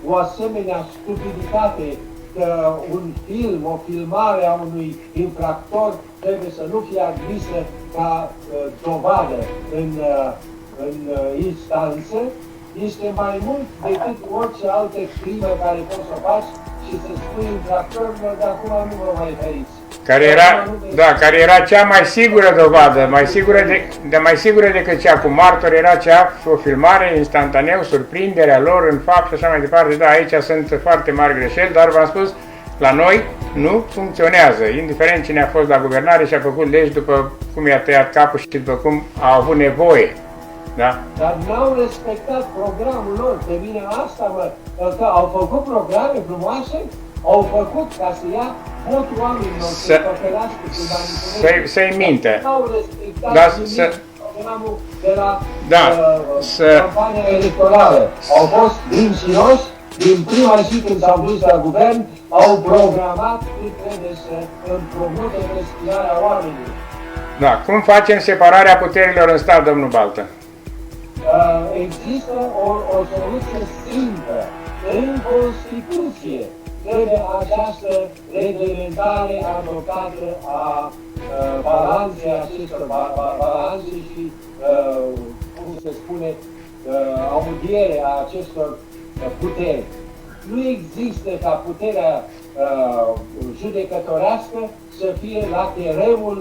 o asemenea stupiditate că un film, o filmare a unui infractor trebuie să nu fie admisă ca dovadă în instanță, este mai mult decât orice altă crimă care poți să o faci și să spui infractorilor, de acum nu vă mai feriți. Care era cea mai sigură dovadă, mai sigură decât cea cu martor, era cea, o filmare instantaneu, surprinderea lor în fapt și așa mai departe. Da, aici sunt foarte mari greșeli, dar v-am spus, la noi nu funcționează, indiferent cine a fost la guvernare și a făcut legi după cum i-a tăiat capul și după cum a avut nevoie. Da? Dar n-au respectat programul lor. Pe mine asta că au făcut programe frumoase, au făcut ca să ia votul oamenilor, să păcălească, să manipuleze. Să-i minte. N-au respectat programul de la campania electorală. Au fost vinșinoși, din prima zi când s-au dus la guvern, au programat cât trebuie să împrumute respirarea oamenilor. Da, cum facem separarea puterilor în stat, domnul Baltă? Există o soluție simplă. În Constituție trebuie această reglementare adoptată a balanței acestor balanțe și, cum se spune, audiere a acestor puteri. Nu există ca puterea judecătorească să fie la terenul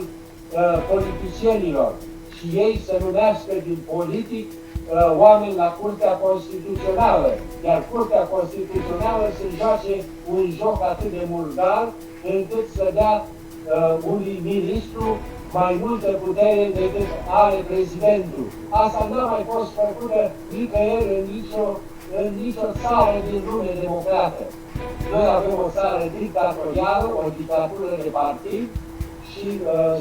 politicienilor și ei să numească din politic oameni la Curtea Constituțională, iar Curtea Constituțională să joace un joc atât de murdar încât să dea unui ministru mai multă putere decât are prezidentul. Asta n-a mai fost făcută nicăieri în nicio țară din lume democrată. Noi avem o țară dictatorială, o dictatură de partid și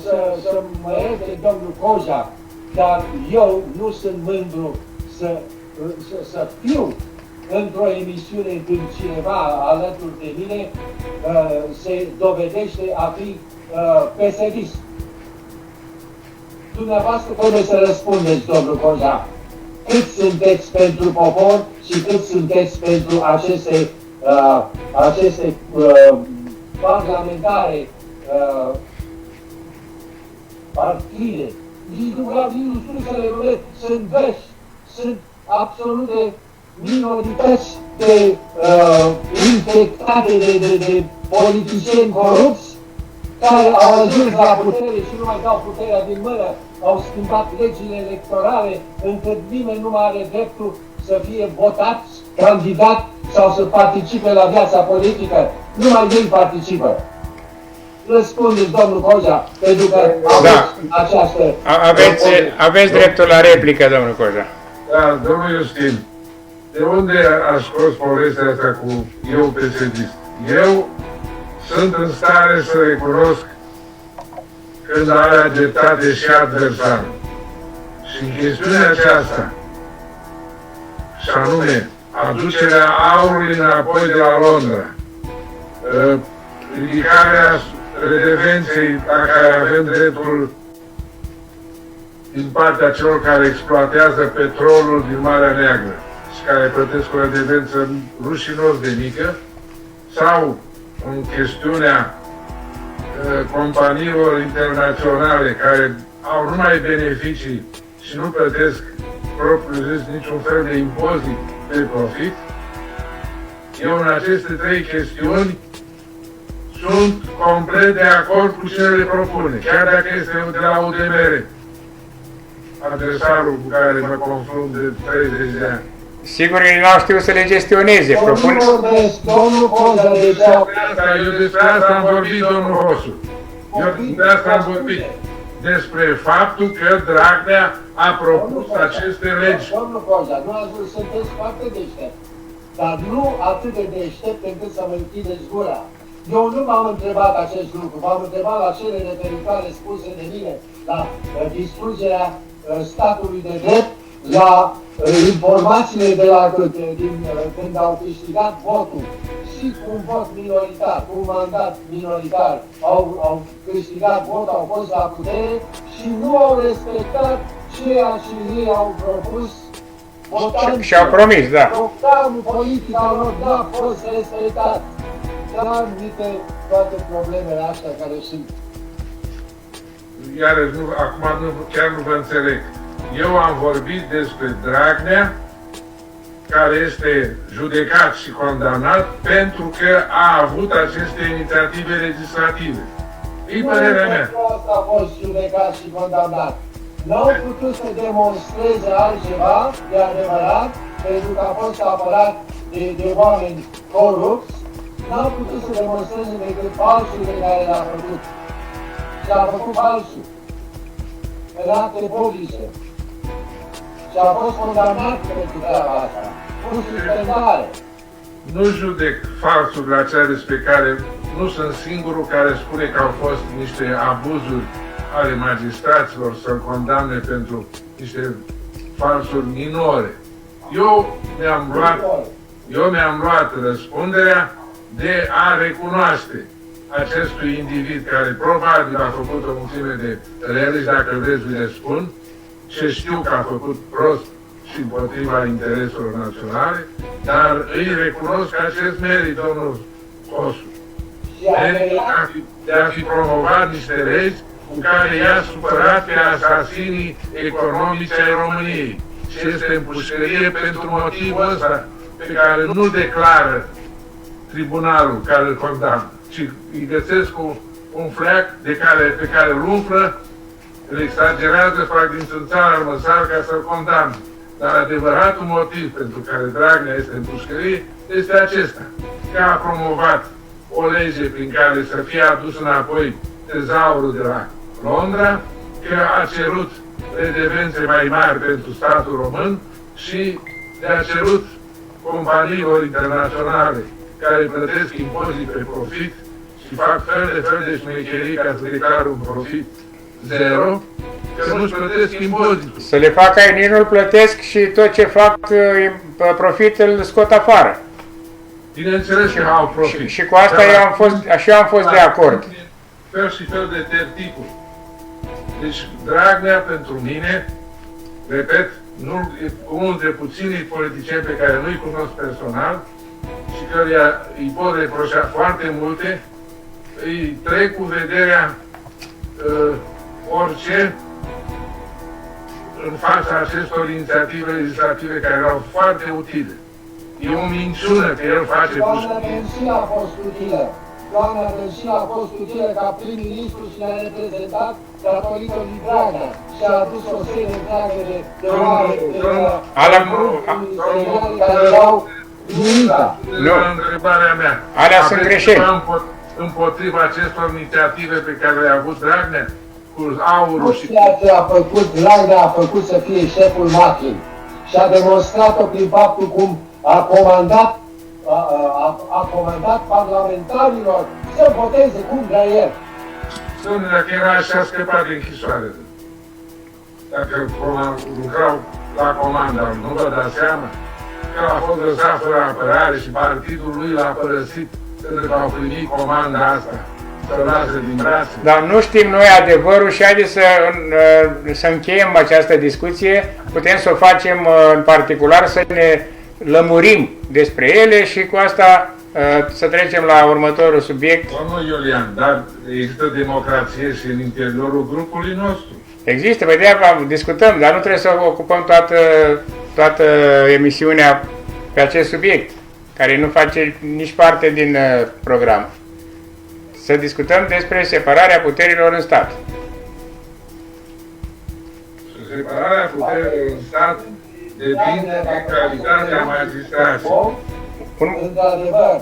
să mă ierte domnul Cojac, dar eu nu sunt mândru să fiu într-o emisiune când cineva alături de mine se dovedește a fi PSD-ist. Dumneavoastră trebuie să răspundeți, domnul Cojac, cât sunteți pentru popor și cât sunteți pentru aceste parlamentare partide. Nu știu să le numesc, sunt veși, sunt absolute minorități de infectate de politicieni corupți care au ajuns la putere și nu mai dau puterea din mână, au schimbat legile electorale încât nimeni nu mai are dreptul să fie votat, candidat sau să participe la viața politică. Numai ei participă. Răspundeți, domnul Coja, pentru că această... Aveți dreptul la replică, domnul Coja. Da, domnul Iustin, de unde a scos povestea asta cu eu PSD-ist? Eu sunt în stare să recunosc când are dreptate și adversarul. Și în chestiunea aceasta, și anume, aducerea aurului înapoi de la Londra, ridicarea redevenței la care avem dreptul din partea celor care exploatează petrolul din Marea Neagră și care plătesc o redevență rușinos de mică, sau în chestiunea companiilor internaționale care au numai beneficii și nu plătesc propriu-zis niciun fel de impozit pe profit, eu în aceste trei chestiuni sunt complet de acord cu ce le propune, chiar dacă este de la UDMR, adversarul cu care mă confrunt de 30 de ani. Sigur că nu au știut să le gestioneze. Domnul Coza, eu despre asta am vorbit, domnul Hosu. Eu despre asta am vorbit. Despre faptul că Dragnea a propus aceste legi. Domnul Coza, nu ați vrut, sunteți foarte deștept, dar nu atât de deștept încât să mă închideți gura. Eu nu m-am întrebat acest lucru, m-am întrebat la cele referitoare spuse de mine, la distrugerea statului de drept, la informațiile de la când au câștigat votul și cu un vot minoritar, cu un mandat minoritar, au câștigat votul, au fost la putere și nu au respectat ceea ce ei au propus votanții. Și-au promis, da. Programul politic al lor n-a fost respectat. Transmite toate problemele astea care sunt. Iarăși, acum chiar nu vă înțeleg. Eu am vorbit despre Dragnea, care este judecat și condamnat pentru că a avut aceste inițiative legislative. E părerea mea. Asta a fost judecat și condamnat. N-au putut să demonstreze altceva, de adevărat, pentru că a fost apărat de oameni corupți, n-au putut să demonstreze decât falsurile care le-a făcut. Și a făcut falsul. În acte publice. Și a fost condamnat pentru treaba asta. Cu suspendare. Nu judec falsurile acelea despre care nu sunt singurul care spune că au fost niște abuzuri ale magistraților să-l condamne pentru niște falsuri minore. Eu mi-am luat răspunderea de a recunoaște acestui individ care probabil a făcut o mulțime de rele și dacă vreți vi le spun, și știu că a făcut prost și împotriva intereselor naționale, dar îi recunosc acest merit, domnul Cosu, de a fi promovat niște legi cu care i-a supărat pe asasinii economici ai României. Și este în pușcărie pentru motivul ăsta pe care nu declară tribunalul care îl condamnă, ci îi găsesc un fleac pe care îl umflă, îl exagerează, fac din țânțara măsar ca să-l condamne. Dar adevăratul motiv pentru care Dragnea este în pușcărie este acesta, că a promovat o lege prin care să fie adus înapoi tezaurul de la Londra, că a cerut redevențe mai mari pentru statul român și le-a cerut companiilor internaționale care plătesc impozit pe profit și fac fel de șmecherii ca să declară un profit zero, că nu-și plătesc impozitul. Să le facă ei, nici nu-l plătesc și tot ce fac profit îl scot afară. Bineînțeles că au profit. Și cu asta eu am fost de acord. Fel și fel de tertipuri. Deci Dragnea pentru mine, repet, e unul dintre puținii politicieni pe care nu-i cunosc personal și căruia îi pot reproșa foarte multe, îi trec cu vederea orice în fața acestor inițiative legislative care erau foarte utile. E o minciună că el face Doamna Dăncilă a fost utilă. Doamna Dăncilă a fost utilă ca prim-ministru și ne-a reprezentat datorită lui Dragnea și a adus o serie întreagă de oameni care erau nimica. Nu. Întrebarea mea. Alea sunt greșeli. Împotriva acestor inițiative pe care le-a avut Dragnea, cu aurul și... Ceea ce a făcut Dragnea a făcut să fie șeful mafiei și a demonstrat-o prin faptul cum a comandat parlamentarilor să voteze cum vrea el. Dom'le, dacă era așa, a scăpat de închisoare. Dacă lucrau la comandă, nu vă dați seama că a fost lăsat fără apărare și partidul lui l-a părăsit pentru că au primit comanda asta, să lasă din brațe. Dar nu știm noi adevărul și haideți să încheiem această discuție. Putem să o facem în particular, să ne lămurim despre ele și cu asta să trecem la următorul subiect. Domnul Iulian, dar există democrație și în interiorul grupului nostru. Există, pe de-aia discutăm, dar nu trebuie să ocupăm toată emisiunea pe acest subiect, care nu face nici parte din program. Să discutăm despre separarea puterilor în stat. Separarea puterilor în stat depinde de calitatea magistraților. Într-adevăr,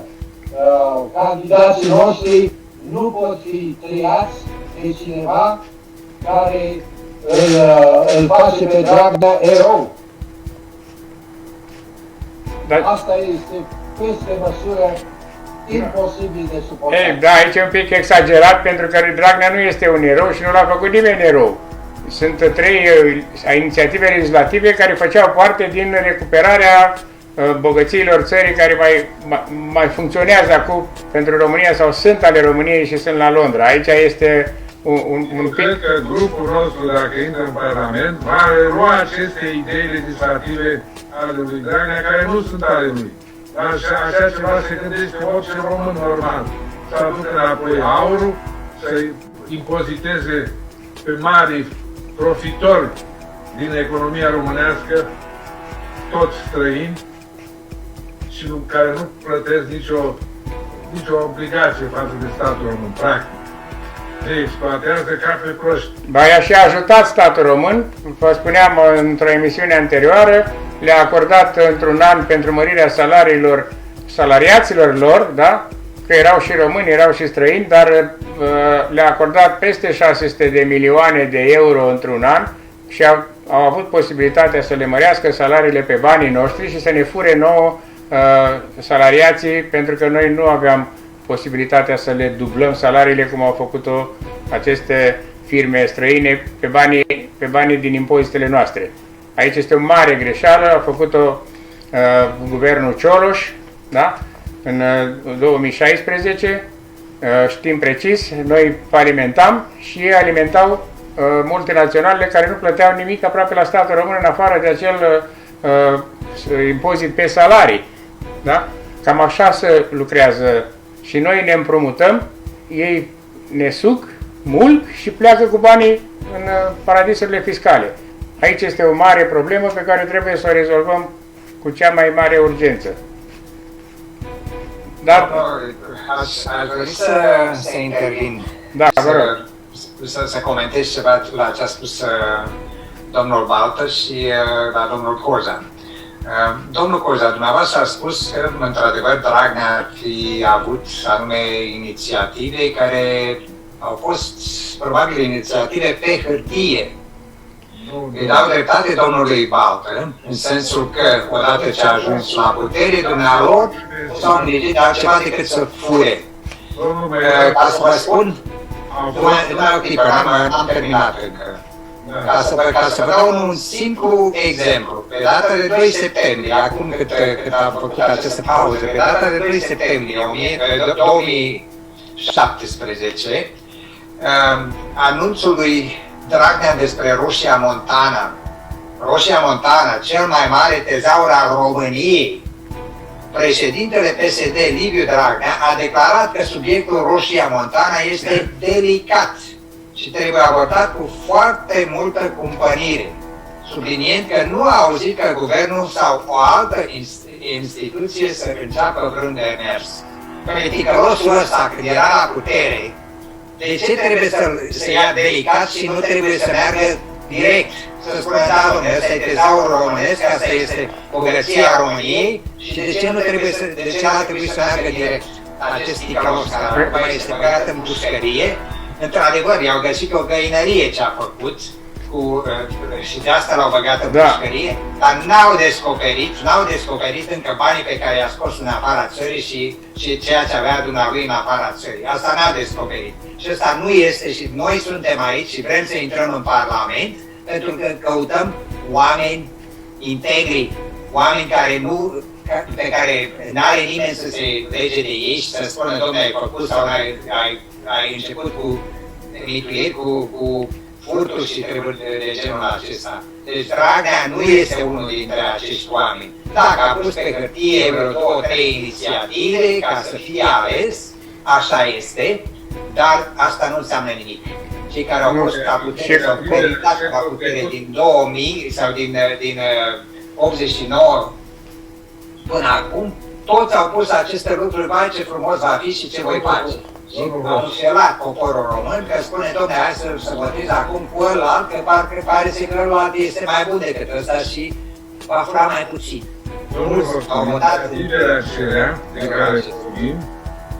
candidații noștri nu pot fi triați de cineva care îl face pe Dragnea erou. Asta este peste măsură imposibil de suportat. Da, aici e un pic exagerat, pentru că Dragnea nu este un erou și nu l-a făcut nimeni erou. Sunt 3 inițiative legislative care făceau parte din recuperarea bogățiilor țării care mai funcționează acum pentru România sau sunt ale României și sunt la Londra. Aici este un pic... Cred că grupul nostru, dacă intră în Parlament, va relua aceste idei legislative ale lui Dragnea, care nu sunt ale lui. Așa ceva se gândește orice român normal. Să aducă înapoi aurul, să-i impoziteze pe mari profitori din economia românească, toți străini, și care nu plătesc nicio obligație față de statul român, practic. Ne exploatează ca pe proști. Ba, i-a și ajutat statul român, vă spuneam într-o emisiune anterioară, le-a acordat într-un an pentru mărirea salariilor salariaților lor, da? Că erau și români, erau și străini, dar le-a acordat peste 600 de milioane de euro într-un an și au avut posibilitatea să le mărească salariile pe banii noștri și să ne fure nouă salariații, pentru că noi nu aveam posibilitatea să le dublăm salariile cum au făcut-o aceste firme străine pe banii din impozitele noastre. Aici este o mare greșeală, a făcut-o guvernul Cioloș, da? În 2016, știm precis, noi alimentam și ei alimentau multinaționalele care nu plăteau nimic aproape la statul român în afară de acel impozit pe salarii. Da? Cam așa se lucrează și noi ne împrumutăm, ei ne suc, mulg și pleacă cu banii în paradisurile fiscale. Aici este o mare problemă pe care trebuie să o rezolvăm cu cea mai mare urgență. Dar... Aș dori să intervin, da, vă rog. Să comentez ceva la ce a spus domnul Baltă și la domnul Coza. Domnul Coza, dumneavoastră a spus că, într-adevăr, Dragnea ar fi avut anume inițiative care au fost, probabil, inițiative pe hârtie. Îi dau dreptate domnului Baltă, în sensul că, odată ce a ajuns la putere, dumnealor s-au îngrijit de altceva decât să fure. Ca să vă spun, numai o clipă, n-am terminat încă. Ca să vă dau un simplu exemplu. Pe data de 2 septembrie, acum cât am făcut această pauză, pe data de 2 septembrie 2017, anunțul lui Dragnea despre Roșia Montana. Roșia Montana, cel mai mare tezaur al României. Președintele PSD, Liviu Dragnea, a declarat că subiectul Roșia Montana este delicat și trebuie abordat cu foarte multă cumpănire, subliniind că nu a auzit că guvernul sau o altă instituție să înceapă vreun demers. Politicălosul ăsta, când era la putere, de ce trebuie să ia delicat și nu trebuie să meargă direct? Să spună, da, domnule, ăsta e tezaurul românesc, asta este bogăția României și de ce nu trebuie ar trebui să meargă direct? Acest ticălos care acum este băgat în pușcărie, într-adevăr, i-au găsit o găinărie ce a făcut și de asta l-au băgat în pușcărie, dar n-au descoperit încă banii pe care i-a scos în afara țării și ceea ce avea dumnealui în afara țării. Asta n-a descoperit. Și asta nu este, și noi suntem aici și vrem să intrăm în Parlament pentru că căutăm oameni integri, oameni pe care n-are nimeni să se lege de ei și să spună, domnule, ai făcut sau ai început cu mituieri, cu furturi și treburi de genul acesta. Deci Dragnea nu este unul dintre acești oameni. Dacă a pus pe hârtie vreo 2-3 inițiative ca să fie ales, așa este, dar asta nu înseamnă nimic. Cei care au fost la putere sau meritat la putere din 2000 sau din 89 până acum, toți au pus aceste lucruri, vai ce frumos va fi și ce voi face. Și au înșelat poporul român că spune, dom'le, hai să votez acum cu ălalt, că parcă pare că ălalt este mai bun decât ăsta și va fura mai puțin. Inițiativele acelea de care vorbim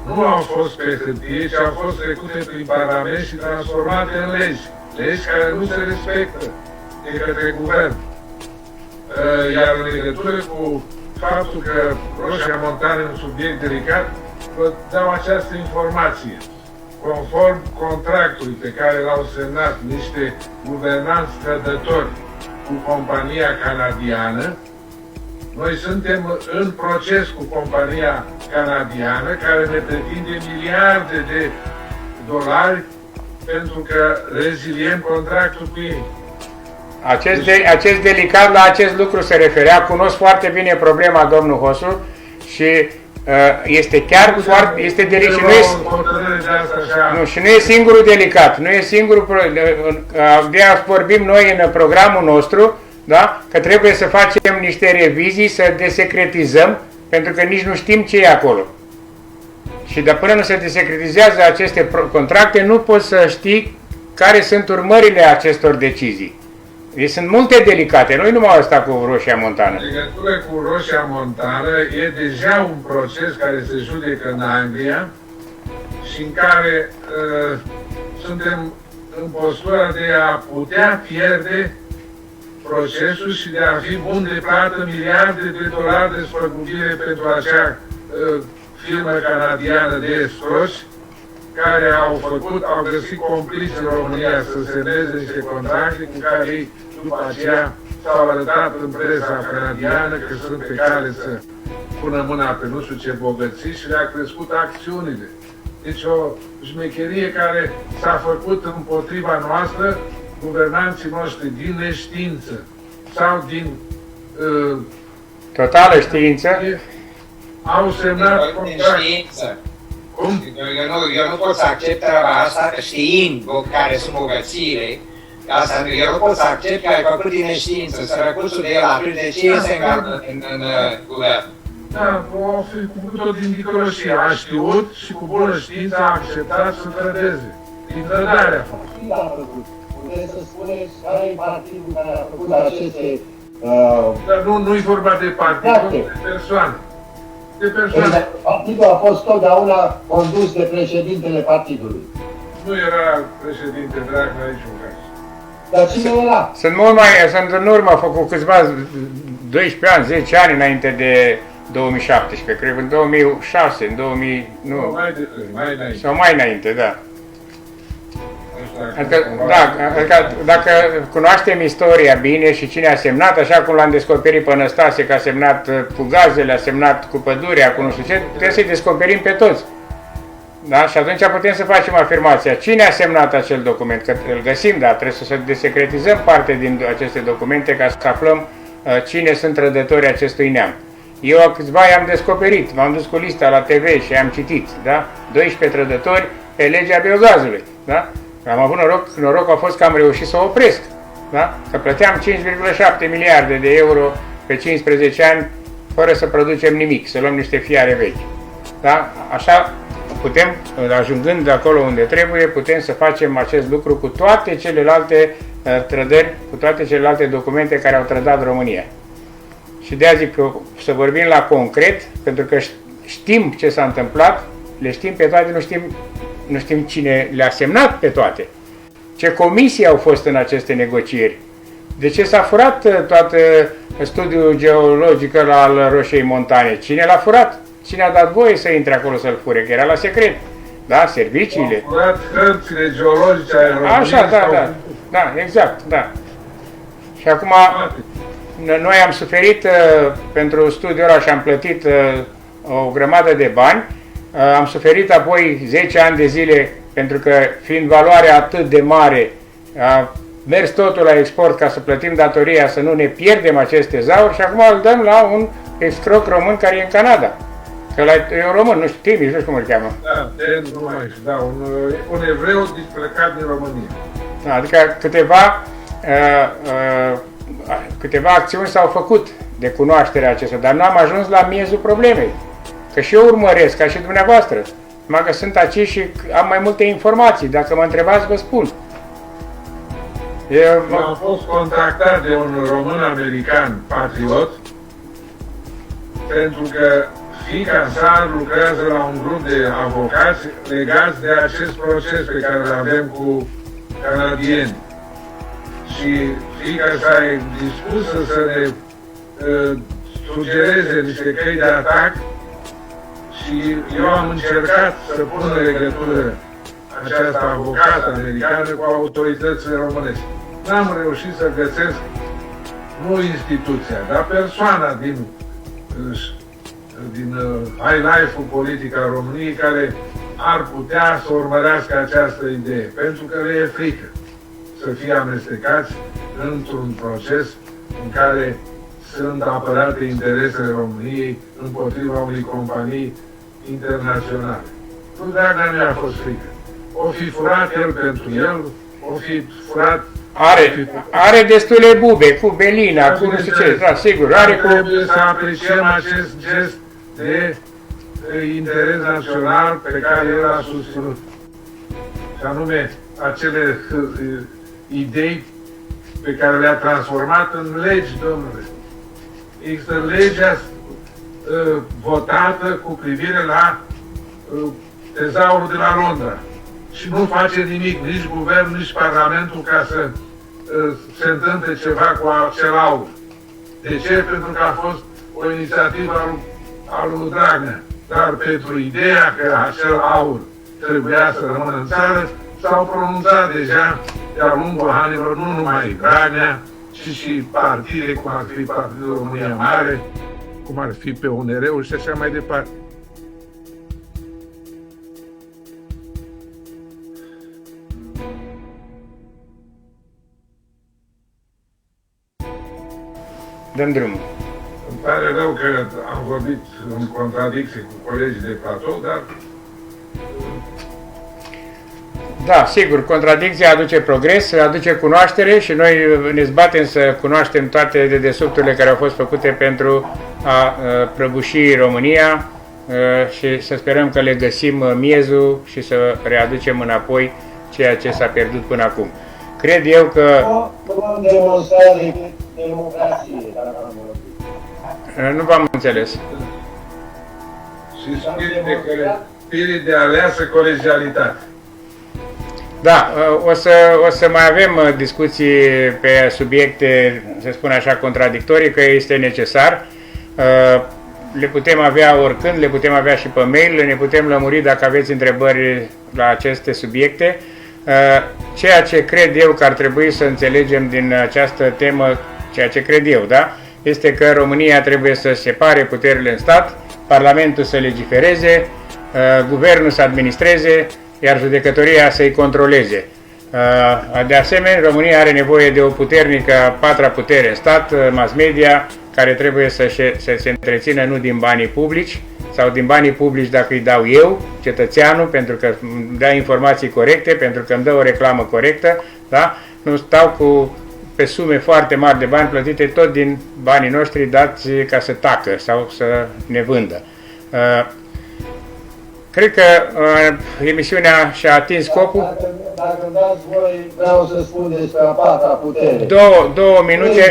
nu au fost pe hârtie, ci au fost trecute prin Parlament și transformate în legi. Legi care nu se respectă de către guvern. Iar în legătură cu faptul că Roșia Montana e un subiect delicat, vă dau această informație. Conform contractului pe care l-au semnat niște guvernanți trădători cu compania canadiană, noi suntem în proces cu compania canadiană care ne pretinde miliarde de dolari pentru că reziliem contractul cu ei. Acest delicat la acest lucru se referea, cunosc foarte bine problema domnul Hosu și este chiar foarte, este delicat și nu e singurul delicat, nu e singurul, de-aia vorbim noi în programul nostru, da? Că trebuie să facem niște revizii, să desecretizăm, pentru că nici nu știm ce e acolo. Și de până nu se desecretizează aceste contracte, nu poți să știi care sunt urmările acestor decizii. Deci sunt multe delicate, nu numai asta cu Roșia Montană. În legătură cu Roșia Montană e deja un proces care se judecă în Anglia și în care suntem în postura de a putea pierde procesul și de a fi bun de plată miliarde de dolari de spăgubire pentru acea firmă canadiană de escroci care au găsit compliți în România să semneze niște contracte cu care ei după aceea s-au arătat în presa canadiană că sunt pe cale să pună mâna pe nu știu ce bogății și le-a crescut acțiunile. Deci o șmecherie care s-a făcut împotriva noastră, guvernanții noștri din neștiință sau din totală știință, au semnat contracte. Cum? Eu nu pot să accept asta știind care sunt bogățiile. Asta, eu nu pot să accept că ai făcut din neștiință, sărăcuțul de el atât, de ce este în guvern? Da, a făcut-o din ticăloșie. A știut și cu bună știință a acceptat să trădeze. Din trădare a făcut. Puteți să spuneți care e partidul care a făcut aceste... Dar nu-i vorba de partid, de persoane. Partidul a fost totdeauna condus de președintele partidului. Nu era președinte Dragnea niciun caz. Dar cine era? Sunt în urmă, a făcut câțiva 12 ani, 10 ani înainte de 2017, cred, în 2006, în 2000, nu, mai înainte. sau mai înainte, da. Adică, dacă cunoaștem istoria bine și cine a semnat, așa cum l-am descoperit pe Năstase, că a semnat cu gazele, a semnat cu pădurea, cu nu știu ce, trebuie să-i descoperim pe toți. Da? Și atunci putem să facem afirmația. Cine a semnat acel document? Că îl găsim, dar trebuie să desecretizăm parte din aceste documente ca să aflăm cine sunt trădătorii acestui neam. Eu câțiva i-am descoperit, m-am dus cu lista la TV și am citit, da? 12 trădători pe legea biogazului, da? Am avut noroc a fost că am reușit să o opresc, da? Că plăteam 5,7 miliarde de euro pe 15 ani fără să producem nimic, să luăm niște fiare vechi. Da? Așa putem, ajungând de acolo unde trebuie, putem să facem acest lucru cu toate celelalte trădări, cu toate celelalte documente care au trădat România. Și de-aia zic că să vorbim la concret, pentru că știm ce s-a întâmplat, le știm pe toate, nu știm cine le-a semnat pe toate. Ce comisii au fost în aceste negocieri? De ce s-a furat toată studiul geologic al Roșiei Montane? Cine l-a furat? Cine a dat voie să intre acolo să-l fure? Că era la secret. Da? Serviciile. Au furat hărțile geologice ale României. Așa, da, exact, da. Și acum noi am suferit pentru studiul ăla și am plătit o grămadă de bani. Am suferit apoi 10 ani de zile pentru că, fiind valoarea atât de mare, a mers totul la export ca să plătim datoria, să nu ne pierdem acest tezaur și acum îl dăm la un excroc român care e în Canada. Că e un român, nu știu, Timi, nu știu cum îl cheamă. Da, un evreu displecat din România. Da, adică câteva acțiuni s-au făcut de cunoașterea acestor, dar nu am ajuns la miezul problemei. Că și eu urmăresc, ca și dumneavoastră. Numai că sunt aici și am mai multe informații. Dacă mă întrebați, vă spun. Eu am fost contactat de un român-american patriot pentru că fiica sa lucrează la un grup de avocați legați de acest proces pe care îl avem cu canadieni. Și fiica sa e dispusă să ne sugereze niște căi de atac și eu am încercat să pun în legătură această avocată americană cu autoritățile românești. N-am reușit să găsesc nu instituția, dar persoana din high life-ul politic al României care ar putea să urmărească această idee, pentru că le e frică să fie amestecați într-un proces în care sunt apărate interesele României împotriva unei companii internaționale. Lui Dragnea nu a fost frică. O fi furat el pentru el, o fi furat... Are destule bube, cu Belina, cu nu știu ce, da, sigur, are cu... Trebuie să apreciem acest gest de interes național pe care el a susținut. Și anume, acele idei pe care le-a transformat în legi, domnule. Există legea votată cu privire la tezaurul de la Londra. Și nu face nimic, nici guvern, nici parlamentul, ca să se întâmple ceva cu acel aur. De ce? Pentru că a fost o inițiativă a lui Dragnea. Dar pentru ideea că acel aur trebuia să rămână în țară, s-au pronunțat deja de-a lungul anilor, nu numai Dragnea, ci și partide, cum ar fi Partidul România Mare, cum ar fi PNR-ul și așa mai departe. Dăm drumul. Îmi pare rău că am vorbit în contradicție cu colegii de platou, dar... Da, sigur, contradicția aduce progres, aduce cunoaștere și noi ne zbatem să cunoaștem toate dedesubturile care au fost făcute pentru a prăbuși România și să sperăm că le găsim miezul și să readucem înapoi ceea ce s-a pierdut până acum. Cred eu că... O demonstrare de democrație, dacă am vorbit. Nu v-am înțeles. Și spirit de aleasă colegialitate. Da, o să mai avem discuții pe subiecte, să spun așa, contradictorii, că este necesar. Le putem avea oricând, le putem avea și pe mail, ne putem lămuri dacă aveți întrebări la aceste subiecte. Ceea ce cred eu că ar trebui să înțelegem din această temă, ceea ce cred eu, da? Este că România trebuie să separe puterile în stat, Parlamentul să legifereze, Guvernul să administreze, iar judecătoria să-i controleze. De asemenea, România are nevoie de o puternică a patra putere în stat, mass media, care trebuie să se întrețină nu din banii publici, sau din banii publici dacă îi dau eu, cetățeanul, pentru că îmi dă informații corecte, pentru că îmi dă o reclamă corectă, da? Nu stau pe sume foarte mari de bani plătite tot din banii noștri dați ca să tacă sau să ne vândă. Cred că emisiunea și-a atins scopul. Dacă îmi dați voi, vreau să spun despre a patra putere.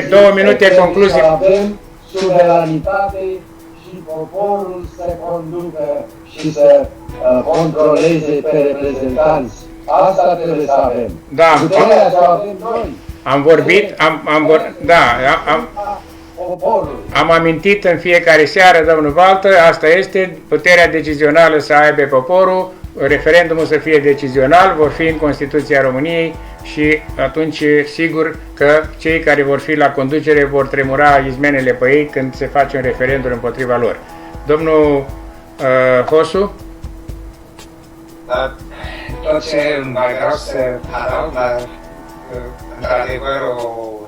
Două minute concluzie. Avem suveranitate și poporul să conducă și să controleze pe reprezentanți. Asta trebuie să avem. Da, puterea să avem noi. Am vorbit, am amintit în fiecare seară, domnul Valtă, asta este, puterea decizională să aibă poporul, referendumul să fie decizional, vor fi în Constituția României și atunci sigur că cei care vor fi la conducere vor tremura izmenele pe ei când se face un referendum împotriva lor. Domnul Hosu? Da, tot ce mai vreau să adaug la într-adevăr o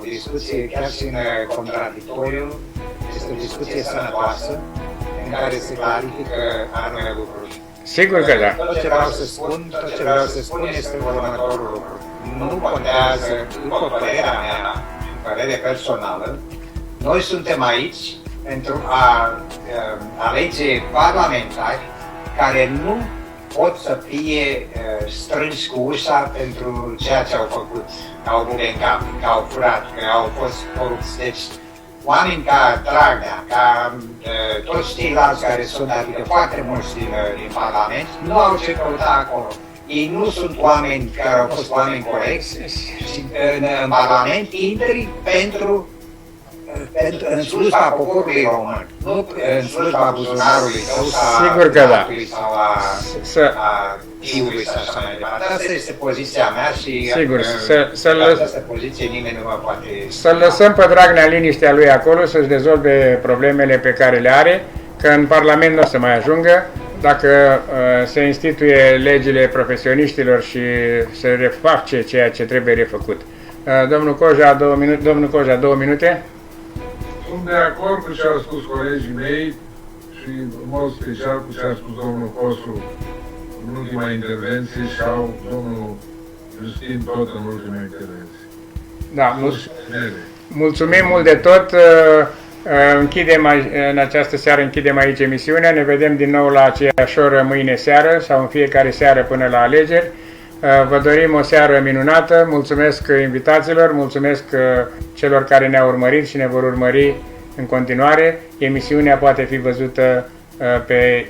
discuție chiar și în contradictoriu, este o discuție sănătoasă în care se clarifică anume lucruri. Sigur că da. Tot ce vreau să spun este următorul lucru. Nu contează, după părerea mea, părere personală, noi suntem aici pentru a alege parlamentari care nu pot să fie strânși cu ușa pentru ceea ce au făcut, că au băut în cap, că au furat, că au fost corupți. Deci, oameni ca Dragnea, ca toți ceilalți care sunt, adică foarte mulți din Parlament, nu au ce căuta acolo. Ei nu sunt oameni care au fost oameni corecți și în Parlament intri în slujba poporului român, nu în slujba buzunarului tău Sigur că da. sau a fiului și așa mai departe. Asta este poziția mea și sigur, această poziție nimeni nu mă poate... Să-l lăsăm pe Dragnea liniștea lui acolo, să-și rezolve problemele pe care le are, că în Parlament nu o să mai ajungă. dacă se instituie legile profesioniștilor și se reface ceea ce trebuie refăcut. Domnul Coja, 2 minute. Domnul Coja, 2 minute. Sunt de acord cu ce au spus colegii mei și în mod special cu ce a spus domnul Costru în ultima intervenție și domnul Justin tot în ultima intervenție. Da, mulțumim mult de tot. În această seară închidem aici emisiunea. Ne vedem din nou la aceeași oră mâine seară sau în fiecare seară până la alegeri. Vă dorim o seară minunată. Mulțumesc invitaților, mulțumesc celor care ne-au urmărit și ne vor urmări în continuare. Emisiunea poate fi văzută pe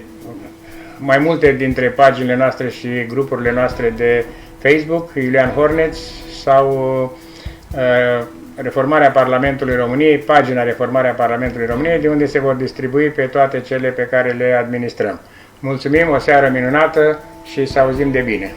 mai multe dintre paginile noastre și grupurile noastre de Facebook, Iulian Horneț sau Reformarea Parlamentului României, pagina Reformarea Parlamentului României, de unde se vor distribui pe toate cele pe care le administrăm. Mulțumim, o seară minunată și să auzim de bine!